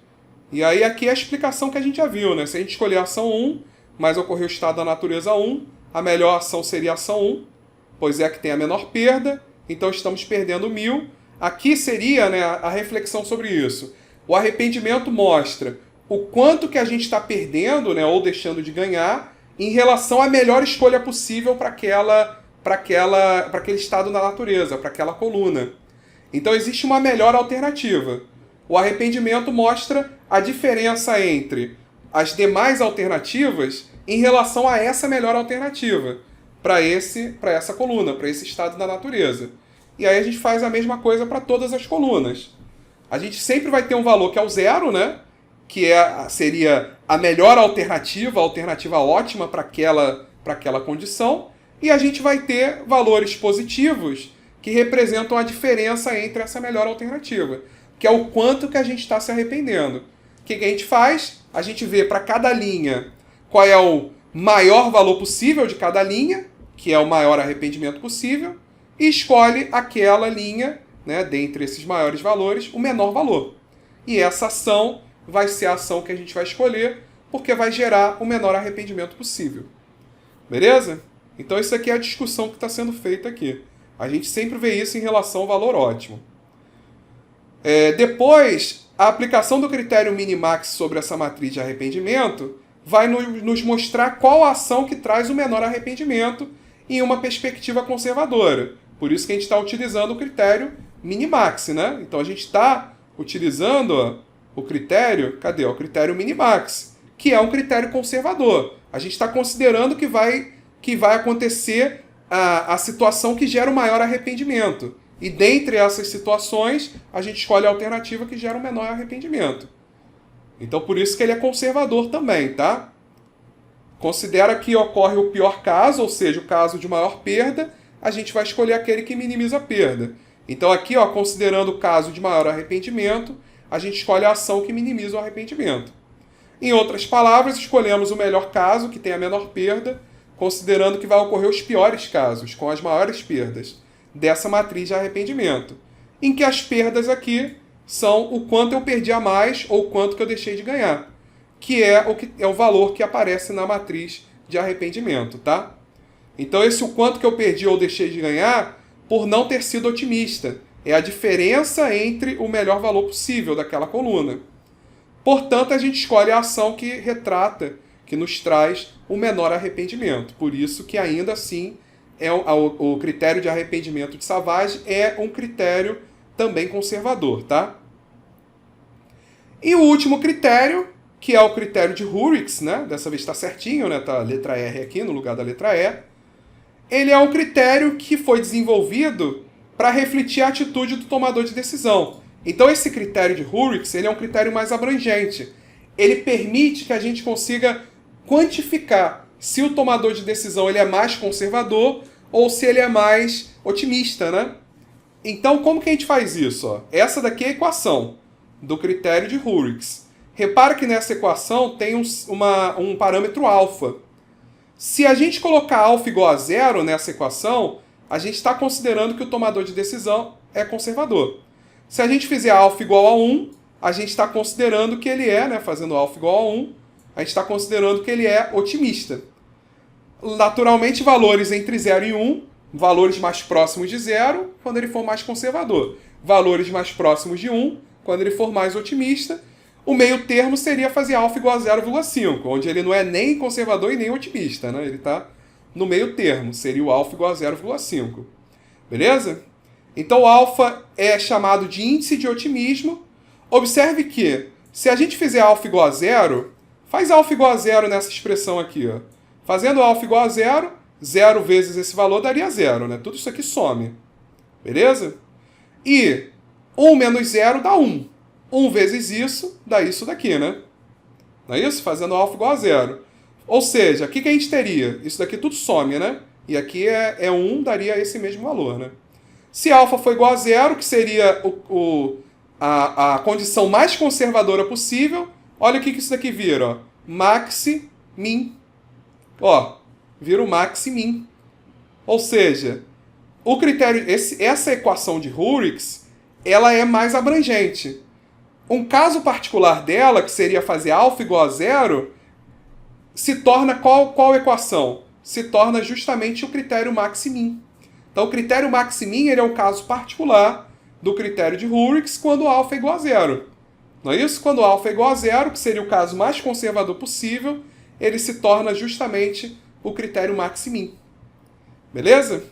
E aí aqui é a explicação que a gente já viu, né? Se a gente escolher a ação 1, mas ocorreu o estado da natureza 1, a melhor ação seria a ação 1, pois é a que tem a menor perda, então estamos perdendo 1000. Aqui seria, né, a reflexão sobre isso. O arrependimento mostra o quanto que a gente está perdendo, né, ou deixando de ganhar, em relação à melhor escolha possível para aquele estado da natureza, para aquela coluna. Então existe uma melhor alternativa. O arrependimento mostra a diferença entre as demais alternativas em relação a essa melhor alternativa para essa coluna, para esse estado da natureza. E aí a gente faz a mesma coisa para todas as colunas. A gente sempre vai ter um valor que é o 0, né? Que seria a melhor alternativa, a alternativa ótima para aquela condição. E a gente vai ter valores positivos que representam a diferença entre essa melhor alternativa, que é o quanto que a gente está se arrependendo. O que a gente faz? A gente vê para cada linha qual é o maior valor possível de cada linha, que é o maior arrependimento possível, e escolhe aquela linha, né, dentre esses maiores valores, o menor valor. E essa ação vai ser a ação que a gente vai escolher, porque vai gerar o menor arrependimento possível. Beleza? Então isso aqui é a discussão que está sendo feita aqui. A gente sempre vê isso em relação ao valor ótimo. Depois, a aplicação do critério minimax sobre essa matriz de arrependimento vai nos mostrar qual a ação que traz o menor arrependimento em uma perspectiva conservadora. Por isso que a gente está utilizando o critério minimax, né? Então a gente está utilizando o critério, cadê? O critério minimax, que é um critério conservador. A gente está considerando que vai acontecer a situação que gera o maior arrependimento. E dentre essas situações, a gente escolhe a alternativa que gera o menor arrependimento. Então por isso que ele é conservador também, tá? Considera que ocorre o pior caso, ou seja, o caso de maior perda, a gente vai escolher aquele que minimiza a perda. Então aqui, considerando o caso de maior arrependimento, a gente escolhe a ação que minimiza o arrependimento. Em outras palavras, escolhemos o melhor caso, que tem a menor perda, considerando que vai ocorrer os piores casos, com as maiores perdas, dessa matriz de arrependimento, em que as perdas aqui são o quanto eu perdi a mais ou o quanto que eu deixei de ganhar, que é o valor que aparece na matriz de arrependimento, tá? Então esse o quanto que eu perdi ou deixei de ganhar por não ter sido otimista. É a diferença entre o melhor valor possível daquela coluna. Portanto, a gente escolhe a ação que retrata, que nos traz o menor arrependimento. Por isso que ainda assim o critério de arrependimento de Savage é um critério também conservador, tá? E o último critério, que é o critério de Hurwitz, né? Dessa vez está certinho, né? Tá a letra R aqui no lugar da letra E. Ele é um critério que foi desenvolvido para refletir a atitude do tomador de decisão. Então esse critério de Hurwitz, ele é um critério mais abrangente. Ele permite que a gente consiga quantificar se o tomador de decisão ele é mais conservador ou se ele é mais otimista, né? Então como que a gente faz isso? Essa daqui é a equação do critério de Hurwitz. Repara que nessa equação tem um parâmetro alfa. Se a gente colocar alfa igual a 0 nessa equação, a gente está considerando que o tomador de decisão é conservador. Se a gente fizer alfa igual a 1, a gente está considerando que ele é, né, fazendo alfa igual a 1, a gente está considerando que ele é otimista. Naturalmente, valores entre 0 e 1, valores mais próximos de 0, quando ele for mais conservador. Valores mais próximos de 1, quando ele for mais otimista. O meio termo seria fazer alfa igual a 0,5, onde ele não é nem conservador e nem otimista, né? Ele está no meio termo, seria o alfa igual a 0,5. Beleza? Então, o alfa é chamado de índice de otimismo. Observe que, se a gente fizer alfa igual a 0, faz alfa igual a 0 nessa expressão aqui, ó. Fazendo alfa igual a 0, 0 vezes esse valor daria 0, né? Tudo isso aqui some. Beleza? E 1 menos 0 dá 1. 1 vezes isso dá isso daqui, né? Não é isso? Fazendo alfa igual a 0. Ou seja, o que a gente teria? Isso daqui tudo some, né? E aqui é 1, daria esse mesmo valor, né? Se alfa for igual a 0, que seria a condição mais conservadora possível, olha o que isso daqui vira, ó. Maxi, min. Ó, vira o maxi, min. Ou seja, o critério, essa equação de Hurwitz, ela é mais abrangente. Um caso particular dela, que seria fazer alfa igual a 0, se torna qual equação? Se torna justamente o critério maxi-min. Então, o critério maxi-min ele é um caso particular do critério de Hurwitz quando alfa é igual a 0. Não é isso? Quando alfa é igual a 0, que seria o caso mais conservador possível, ele se torna justamente o critério maxi-min. Beleza?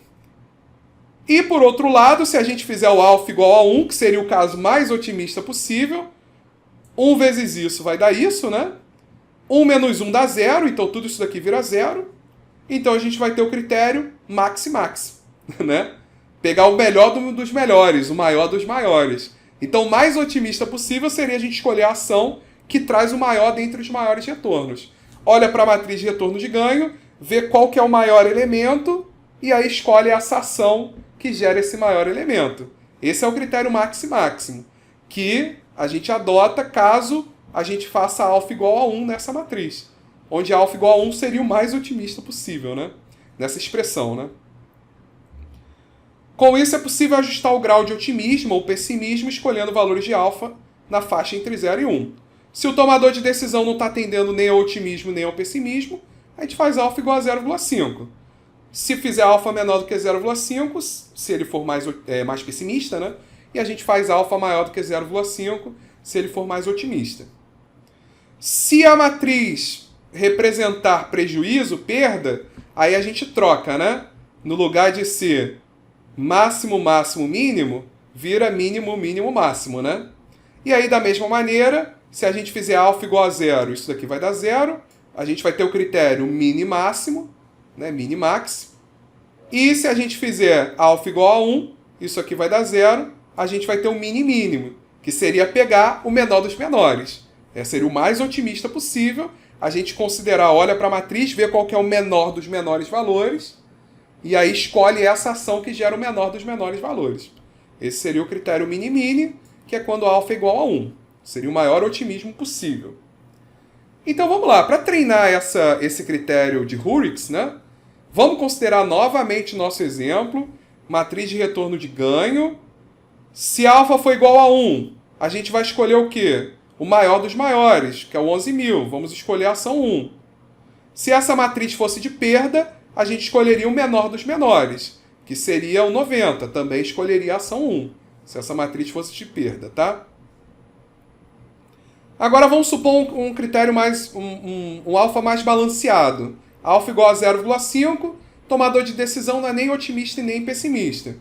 E, por outro lado, se a gente fizer o alfa igual a 1, que seria o caso mais otimista possível, 1 vezes isso vai dar isso, né? 1 menos 1 dá 0, então tudo isso daqui vira 0. Então a gente vai ter o critério maxi-max, né? Pegar o melhor dos melhores, o maior dos maiores. Então, o mais otimista possível seria a gente escolher a ação que traz o maior dentre os maiores retornos. Olha para a matriz de retorno de ganho, vê qual que é o maior elemento e aí escolhe essa ação que gera esse maior elemento. Esse é o critério maxi-máximo, que a gente adota caso a gente faça alfa igual a 1 nessa matriz, onde alfa igual a 1 seria o mais otimista possível, né? Nessa expressão, né? Com isso, é possível ajustar o grau de otimismo ou pessimismo escolhendo valores de alfa na faixa entre 0 e 1. Se o tomador de decisão não está atendendo nem ao otimismo nem ao pessimismo, a gente faz alfa igual a 0,5. Se fizer alfa menor do que 0,5, se ele for mais pessimista, né? E a gente faz alfa maior do que 0,5 se ele for mais otimista. Se a matriz representar prejuízo, perda, aí a gente troca, né? No lugar de ser máximo, máximo, mínimo, vira mínimo, mínimo, máximo, né? E aí, da mesma maneira, se a gente fizer alfa igual a 0, isso daqui vai dar 0. A gente vai ter o critério mini-máximo, né? Mini-max. E se a gente fizer alfa igual a 1, isso aqui vai dar 0. A gente vai ter o mini-mínimo, que seria pegar o menor dos menores. Seria o mais otimista possível. A gente considerar, olha para a matriz, vê qual que é o menor dos menores valores, e aí escolhe essa ação que gera o menor dos menores valores. Esse seria o critério mini-mini, que é quando alfa é igual a 1. Seria o maior otimismo possível. Então vamos lá, para treinar esse critério de Hurwitz, né? Vamos considerar novamente nosso exemplo, matriz de retorno de ganho. Se alfa for igual a 1, a gente vai escolher o quê? O maior dos maiores, que é o 11.000. Vamos escolher a ação 1. Se essa matriz fosse de perda, a gente escolheria o menor dos menores, que seria o 90. Também escolheria a ação 1, se essa matriz fosse de perda, tá? Agora vamos supor um critério mais, um alfa mais balanceado. Alfa igual a 0,5, tomador de decisão não é nem otimista e nem pessimista.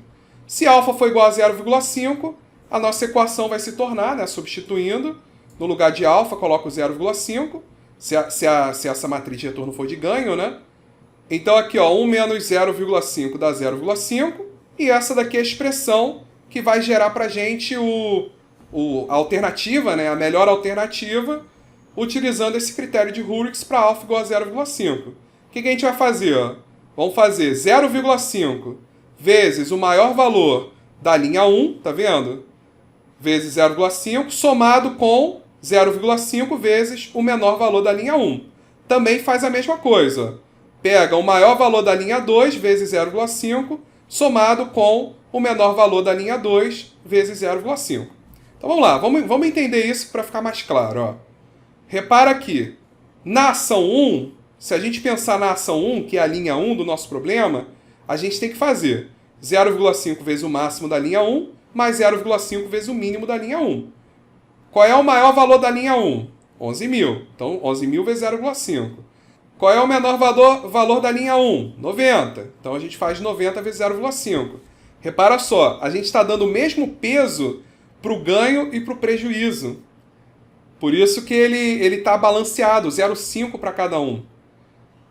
Se alfa for igual a 0,5, a nossa equação vai se tornar, né, substituindo, no lugar de alfa, coloco 0,5, se essa matriz de retorno for de ganho, né? Então aqui, ó, 1 menos 0,5 dá 0,5, e essa daqui é a expressão que vai gerar pra gente a alternativa, né, a melhor alternativa, utilizando esse critério de Hurwitz para alfa igual a 0,5. O que a gente vai fazer? Ó? Vamos fazer 0,5 vezes o maior valor da linha 1, tá vendo? Vezes 0,5, somado com 0,5 vezes o menor valor da linha 1. Também faz a mesma coisa. Pega o maior valor da linha 2 vezes 0,5, somado com o menor valor da linha 2 vezes 0,5. Então vamos lá, vamos entender isso para ficar mais claro. Ó. Repara aqui, na ação 1, se a gente pensar na ação 1, que é a linha 1 do nosso problema, a gente tem que fazer 0,5 vezes o máximo da linha 1 mais 0,5 vezes o mínimo da linha 1. Qual é o maior valor da linha 1? 11.000. Então, 11.000 vezes 0,5. Qual é o menor valor da linha 1? 90. Então, a gente faz 90 vezes 0,5. Repara só, a gente está dando o mesmo peso para o ganho e para o prejuízo. Por isso que ele está balanceado, 0,5 para cada um.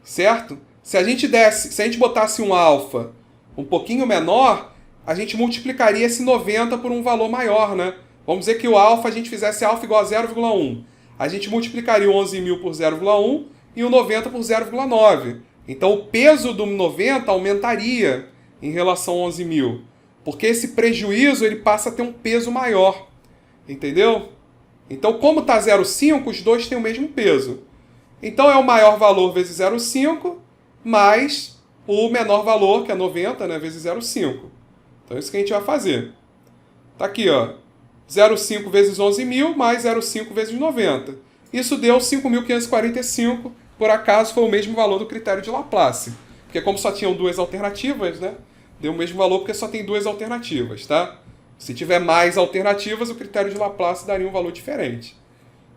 Certo? Se a gente botasse um alfa um pouquinho menor, a gente multiplicaria esse 90 por um valor maior, né? Vamos dizer que o alfa, a gente fizesse alfa igual a 0,1. A gente multiplicaria o 11.000 por 0,1 e o 90 por 0,9. Então o peso do 90 aumentaria em relação ao 11.000. Porque esse prejuízo ele passa a ter um peso maior. Entendeu? Então como está 0,5, os dois têm o mesmo peso. Então é o maior valor vezes 0,5 mais o menor valor, que é 90, né, vezes 0,5. Então é isso que a gente vai fazer. Tá aqui, ó. 0,5 vezes 11.000 mais 0,5 vezes 90. Isso deu 5.545, por acaso foi o mesmo valor do critério de Laplace. Porque como só tinham duas alternativas, né, deu o mesmo valor porque só tem duas alternativas, tá? Se tiver mais alternativas, o critério de Laplace daria um valor diferente.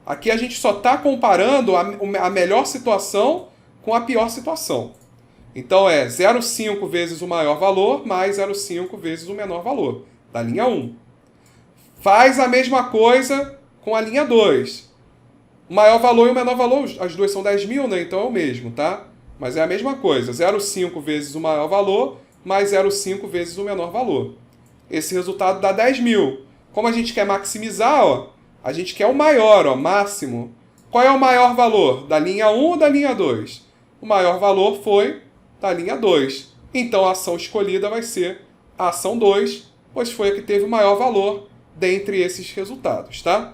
Aqui a gente só está comparando a melhor situação com a pior situação. Então é 0,5 vezes o maior valor mais 0,5 vezes o menor valor, da linha 1. Faz a mesma coisa com a linha 2. O maior valor e o menor valor, as duas são 10.000, né? Então é o mesmo, tá? Mas é a mesma coisa, 0,5 vezes o maior valor mais 0,5 vezes o menor valor. Esse resultado dá 10.000. Como a gente quer maximizar, ó, a gente quer o maior, ó, máximo. Qual é o maior valor? Da linha 1 ou da linha 2? O maior valor foi da linha 2. Então a ação escolhida vai ser a ação 2, pois foi a que teve o maior valor dentre esses resultados, tá?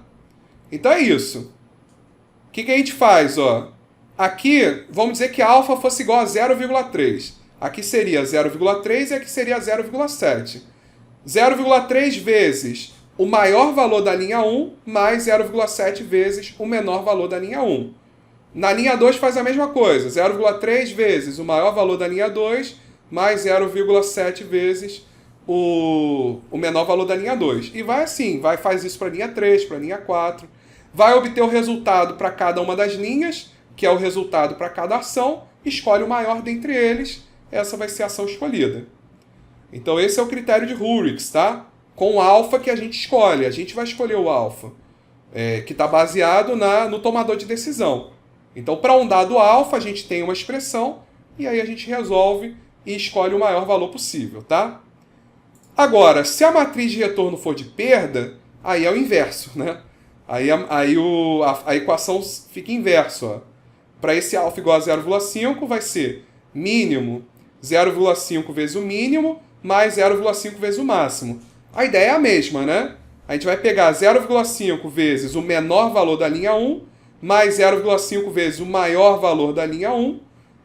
Então é isso. O que a gente faz, ó? Aqui, vamos dizer que a alfa fosse igual a 0,3. Aqui seria 0,3 e aqui seria 0,7. 0,3 vezes o maior valor da linha 1 mais 0,7 vezes o menor valor da linha 1. Na linha 2 faz a mesma coisa, 0,3 vezes o maior valor da linha 2 mais 0,7 vezes o menor valor da linha 2. E vai assim, faz isso para a linha 3, para a linha 4. Vai obter o resultado para cada uma das linhas, que é o resultado para cada ação, escolhe o maior dentre eles, essa vai ser a ação escolhida. Então esse é o critério de Hurwitz, tá? Com o alfa que a gente escolhe, a gente vai escolher o alfa, que está baseado no tomador de decisão. Então para um dado alfa a gente tem uma expressão, e aí a gente resolve e escolhe o maior valor possível, tá? Agora, se a matriz de retorno for de perda, aí é o inverso, né? Aí a equação fica inversa. Para esse alfa igual a 0,5 vai ser mínimo 0,5 vezes o mínimo mais 0,5 vezes o máximo. A ideia é a mesma, né? A gente vai pegar 0,5 vezes o menor valor da linha 1 mais 0,5 vezes o maior valor da linha 1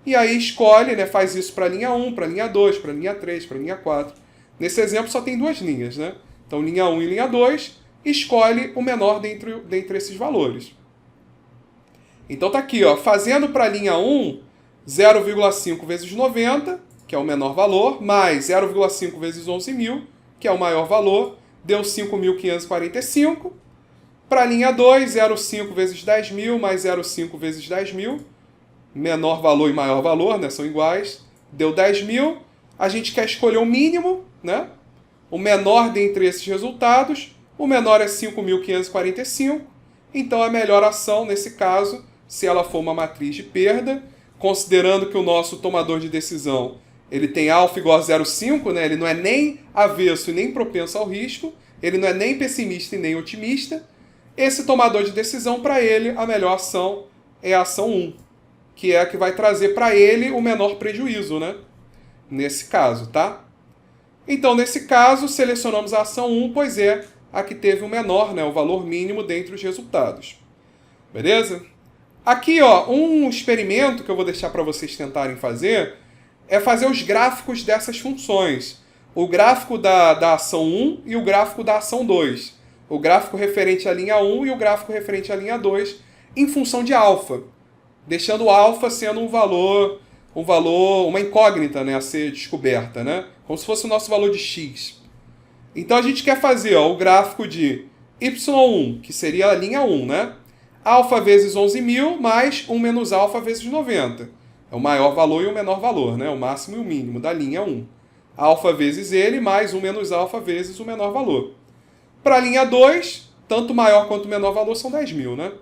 e aí escolhe, né, faz isso para a linha 1, para a linha 2, para a linha 3, para a linha 4. Nesse exemplo só tem duas linhas, né? Então linha 1 e linha 2, escolhe o menor dentre esses valores. Então tá aqui, ó, fazendo para a linha 1, 0,5 vezes 90, que é o menor valor, mais 0,5 vezes 11.000, que é o maior valor, deu 5.545. Para a linha 2, 0,5 vezes 10.000 mais 0,5 vezes 10.000, menor valor e maior valor, né, são iguais, deu 10.000. A gente quer escolher o mínimo, né? O menor dentre esses resultados, o menor é 5.545, então a melhor ação nesse caso, se ela for uma matriz de perda, considerando que o nosso tomador de decisão ele tem alfa igual a 0,5, né? Ele não é nem avesso e nem propenso ao risco, ele não é nem pessimista e nem otimista. Esse tomador de decisão, para ele, a melhor ação é a ação 1, que é a que vai trazer para ele o menor prejuízo, né? Nesse caso, tá? Então, nesse caso, selecionamos a ação 1, pois é a que teve o menor, né? O valor mínimo dentre os resultados. Beleza? Aqui, ó, um experimento que eu vou deixar para vocês tentarem fazer é fazer os gráficos dessas funções. o gráfico da ação 1 e o gráfico da ação 2. O gráfico referente à linha 1 e o gráfico referente à linha 2, em função de alfa. Deixando o alfa sendo um valor, uma incógnita, né, a ser descoberta, né? Como se fosse o nosso valor de x. Então a gente quer fazer o gráfico de y1, que seria a linha 1, né? Alfa vezes 11.000 mais 1 menos alfa vezes 90. É o maior valor e o menor valor, né? O máximo e o mínimo da linha 1. Alfa vezes ele mais 1 menos alfa vezes o menor valor. Para a linha 2, tanto maior quanto menor valor são 10.000, né?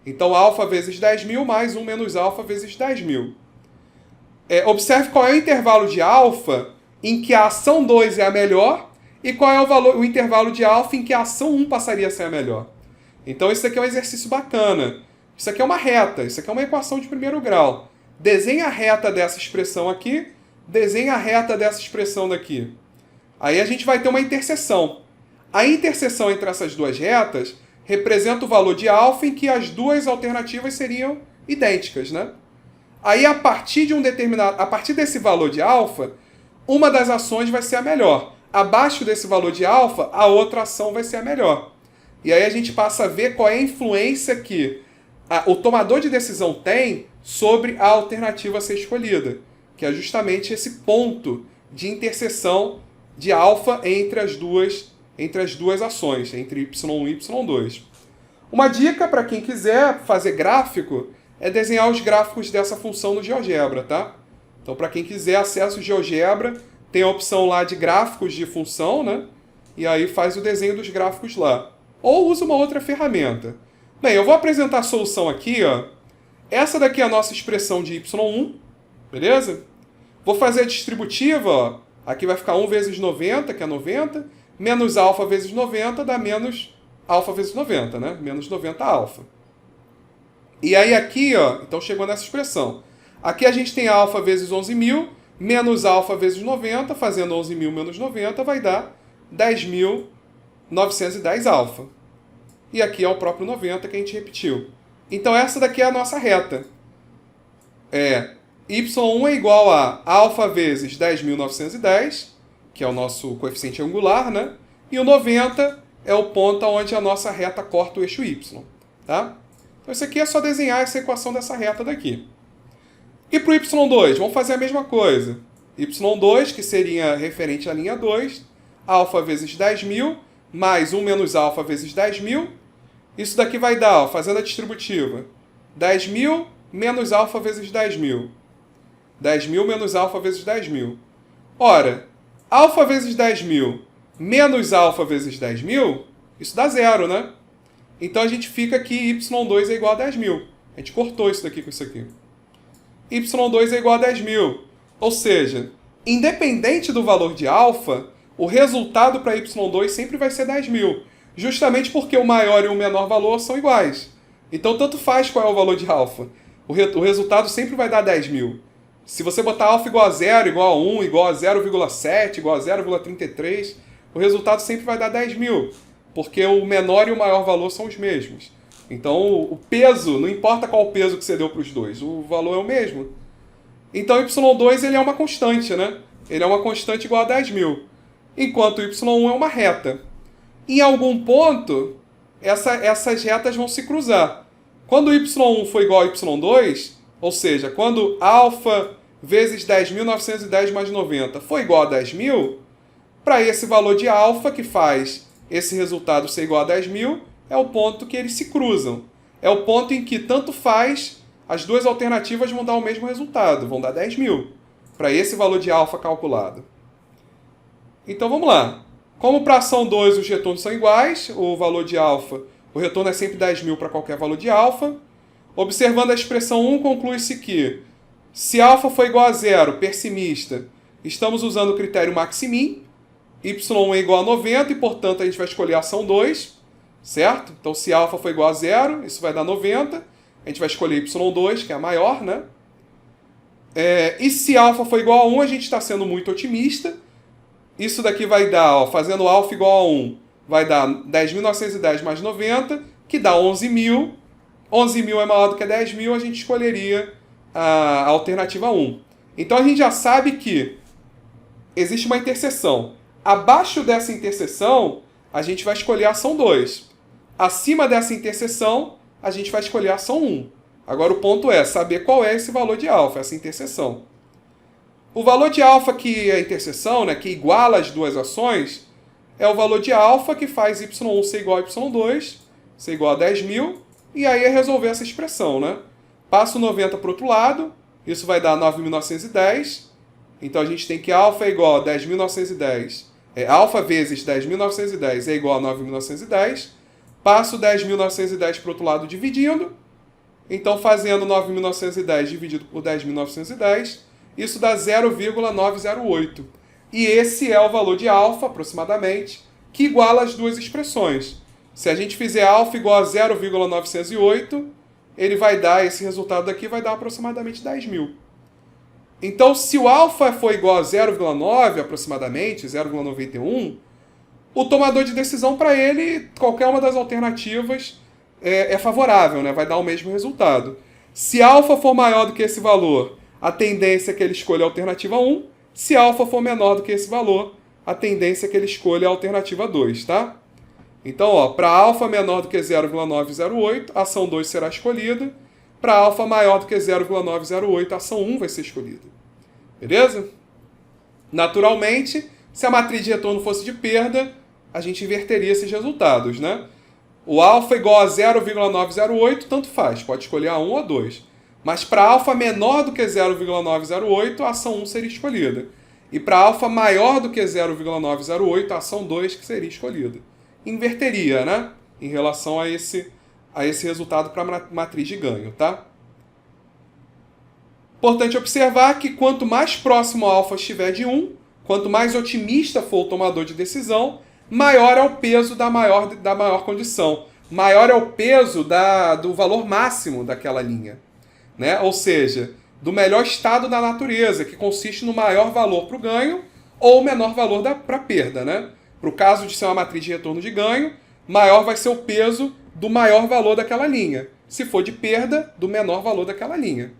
Então, alfa vezes 10.000 mais 1 menos alfa vezes 10.000. Observe qual é o intervalo de alfa em que a ação 2 é a melhor e qual é o intervalo de alfa em que a ação 1 passaria a ser a melhor. Então, isso aqui é um exercício bacana. Isso aqui é uma reta, isso aqui é uma equação de primeiro grau. Desenha a reta dessa expressão aqui, desenha a reta dessa expressão daqui. Aí a gente vai ter uma interseção. A interseção entre essas duas retas representa o valor de alfa em que as duas alternativas seriam idênticas, né? Aí, a partir desse valor de alfa, uma das ações vai ser a melhor. Abaixo desse valor de alfa, a outra ação vai ser a melhor. E aí a gente passa a ver qual é a influência que o tomador de decisão tem sobre a alternativa a ser escolhida, que é justamente esse ponto de interseção de alfa entre as duas ações, entre y1 e y2. Uma dica para quem quiser fazer gráfico é desenhar os gráficos dessa função no GeoGebra, tá? Então, para quem quiser acesso ao GeoGebra, tem a opção lá de gráficos de função, né? E aí faz o desenho dos gráficos lá. Ou usa uma outra ferramenta. Bem, eu vou apresentar a solução aqui, ó. Essa daqui é a nossa expressão de y1, beleza? Vou fazer a distributiva, ó. Aqui vai ficar 1 vezes 90, que é 90, menos alfa vezes 90 dá menos alfa vezes 90, né? Menos 90 alfa. E aí aqui, ó, então chegou nessa expressão. Aqui a gente tem alfa vezes 11.000, menos alfa vezes 90, fazendo 11.000 menos 90 vai dar 10.910 alfa. E aqui é o próprio 90 que a gente repetiu. Então essa daqui é a nossa reta. Y1 é igual a alfa vezes 10.910, que é o nosso coeficiente angular, né? E o 90 é o ponto onde a nossa reta corta o eixo Y, tá? Então isso aqui é só desenhar essa equação dessa reta daqui. E para o y2, vamos fazer a mesma coisa. y2, que seria referente à linha 2, alfa vezes 10.000, mais 1 menos alfa vezes 10.000. Isso daqui vai dar, ó, fazendo a distributiva, 10.000 menos alfa vezes 10.000. 10.000 menos alfa vezes 10.000. Ora, alfa vezes 10.000 menos alfa vezes 10.000, isso dá zero, né? Então a gente fica que y2 é igual a 10.000. A gente cortou isso daqui com isso aqui. y2 é igual a 10.000. Ou seja, independente do valor de alfa, o resultado para y2 sempre vai ser 10.000. Justamente porque o maior e o menor valor são iguais. Então tanto faz qual é o valor de alfa. O resultado sempre vai dar 10.000. Se você botar alfa igual a 0, igual a 1, igual a 0,7, igual a 0,33, o resultado sempre vai dar 10.000. Porque o menor e o maior valor são os mesmos. Então o peso, não importa qual o peso que você deu para os dois, o valor é o mesmo. Então y2 ele é uma constante, né? Ele é uma constante igual a 10.000. Enquanto o y1 é uma reta. Em algum ponto, essas retas vão se cruzar. Quando o y1 for igual a y2, ou seja, quando alfa vezes 10.910 mais 90 for igual a 10.000, para esse valor de alfa que faz esse resultado ser igual a 10.000, é o ponto que eles se cruzam. É o ponto em que tanto faz, as duas alternativas vão dar o mesmo resultado, vão dar 10.000, para esse valor de alfa calculado. Então vamos lá. Como para a ação 2 os retornos são iguais, o valor de alfa, o retorno é sempre 10.000 para qualquer valor de alfa. Observando a expressão 1, conclui-se que, se alfa for igual a 0, pessimista, estamos usando o critério maximin, y1 é igual a 90 e, portanto, a gente vai escolher a ação 2, certo? Então, se alfa for igual a 0, isso vai dar 90, a gente vai escolher y2, que é a maior, né? E se alfa for igual a 1, a gente está sendo muito otimista. Isso daqui vai dar, ó, fazendo alfa igual a 1, vai dar 10.910 mais 90, que dá 11.000. 11.000 é maior do que 10.000, a gente escolheria a alternativa 1. Então a gente já sabe que existe uma interseção. Abaixo dessa interseção, a gente vai escolher a ação 2. Acima dessa interseção, a gente vai escolher a ação 1. Agora o ponto é saber qual é esse valor de alfa, essa interseção. O valor de alfa que é a interseção, né, que iguala as duas ações, é o valor de alfa que faz y1 ser igual a y2, ser igual a 10.000, e aí é resolver essa expressão, né? Passo 90 para o outro lado, isso vai dar 9.910, então a gente tem que alfa é igual a 10.910, alfa vezes 10.910 é igual a 9.910, passo 10.910 para o outro lado dividindo, então fazendo 9.910 dividido por 10.910, isso dá 0,908. E esse é o valor de alfa, aproximadamente, que iguala as duas expressões. Se a gente fizer alfa igual a 0,908, ele vai dar, esse resultado daqui vai dar aproximadamente 10.000. Então, se o alfa for igual a 0,9, aproximadamente, 0,91, o tomador de decisão, para ele, qualquer uma das alternativas é favorável, né? Vai dar o mesmo resultado. Se alfa for maior do que esse valor, a tendência é que ele escolha a alternativa 1. Se alfa for menor do que esse valor, a tendência é que ele escolha a alternativa 2, tá? Então, para alfa menor do que 0,908, a ação 2 será escolhida. Para alfa maior do que 0,908, a ação 1 vai ser escolhida. Beleza? Naturalmente, se a matriz de retorno fosse de perda, a gente inverteria esses resultados, né? O alfa igual a 0,908, tanto faz, pode escolher a 1 ou a 2. Mas para alfa menor do que 0,908, a ação 1 seria escolhida. E para alfa maior do que 0,908, a ação 2 que seria escolhida. Inverteria, né? Em relação a esse resultado para a matriz de ganho, tá? Importante observar que quanto mais próximo o alfa estiver de 1, quanto mais otimista for o tomador de decisão, maior é o peso da maior condição. Maior é o peso do valor máximo daquela linha. Né? Ou seja, do melhor estado da natureza, que consiste no maior valor para o ganho ou o menor valor para a perda. Né? Para o caso de ser uma matriz de retorno de ganho, maior vai ser o peso do maior valor daquela linha. Se for de perda, do menor valor daquela linha.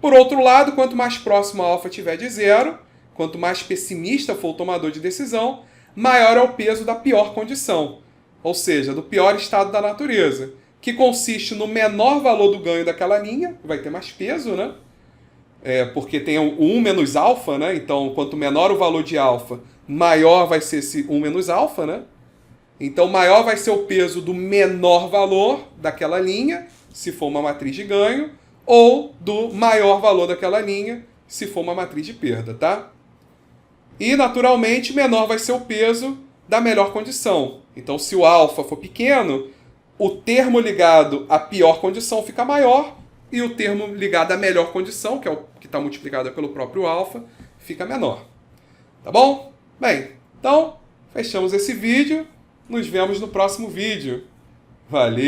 Por outro lado, quanto mais próximo a alfa estiver de 0, quanto mais pessimista for o tomador de decisão, maior é o peso da pior condição, ou seja, do pior estado da natureza, que consiste no menor valor do ganho daquela linha, vai ter mais peso, né? Porque tem o 1 menos alfa, né? Então, quanto menor o valor de alfa, maior vai ser esse 1 menos alfa, né? Então, maior vai ser o peso do menor valor daquela linha, se for uma matriz de ganho, ou do maior valor daquela linha, se for uma matriz de perda, tá? E, naturalmente, menor vai ser o peso da melhor condição. Então, se o alfa for pequeno, o termo ligado à pior condição fica maior, e o termo ligado à melhor condição, que é o que está multiplicado pelo próprio alfa, fica menor. Tá bom? Bem, então, fechamos esse vídeo. Nos vemos no próximo vídeo. Valeu!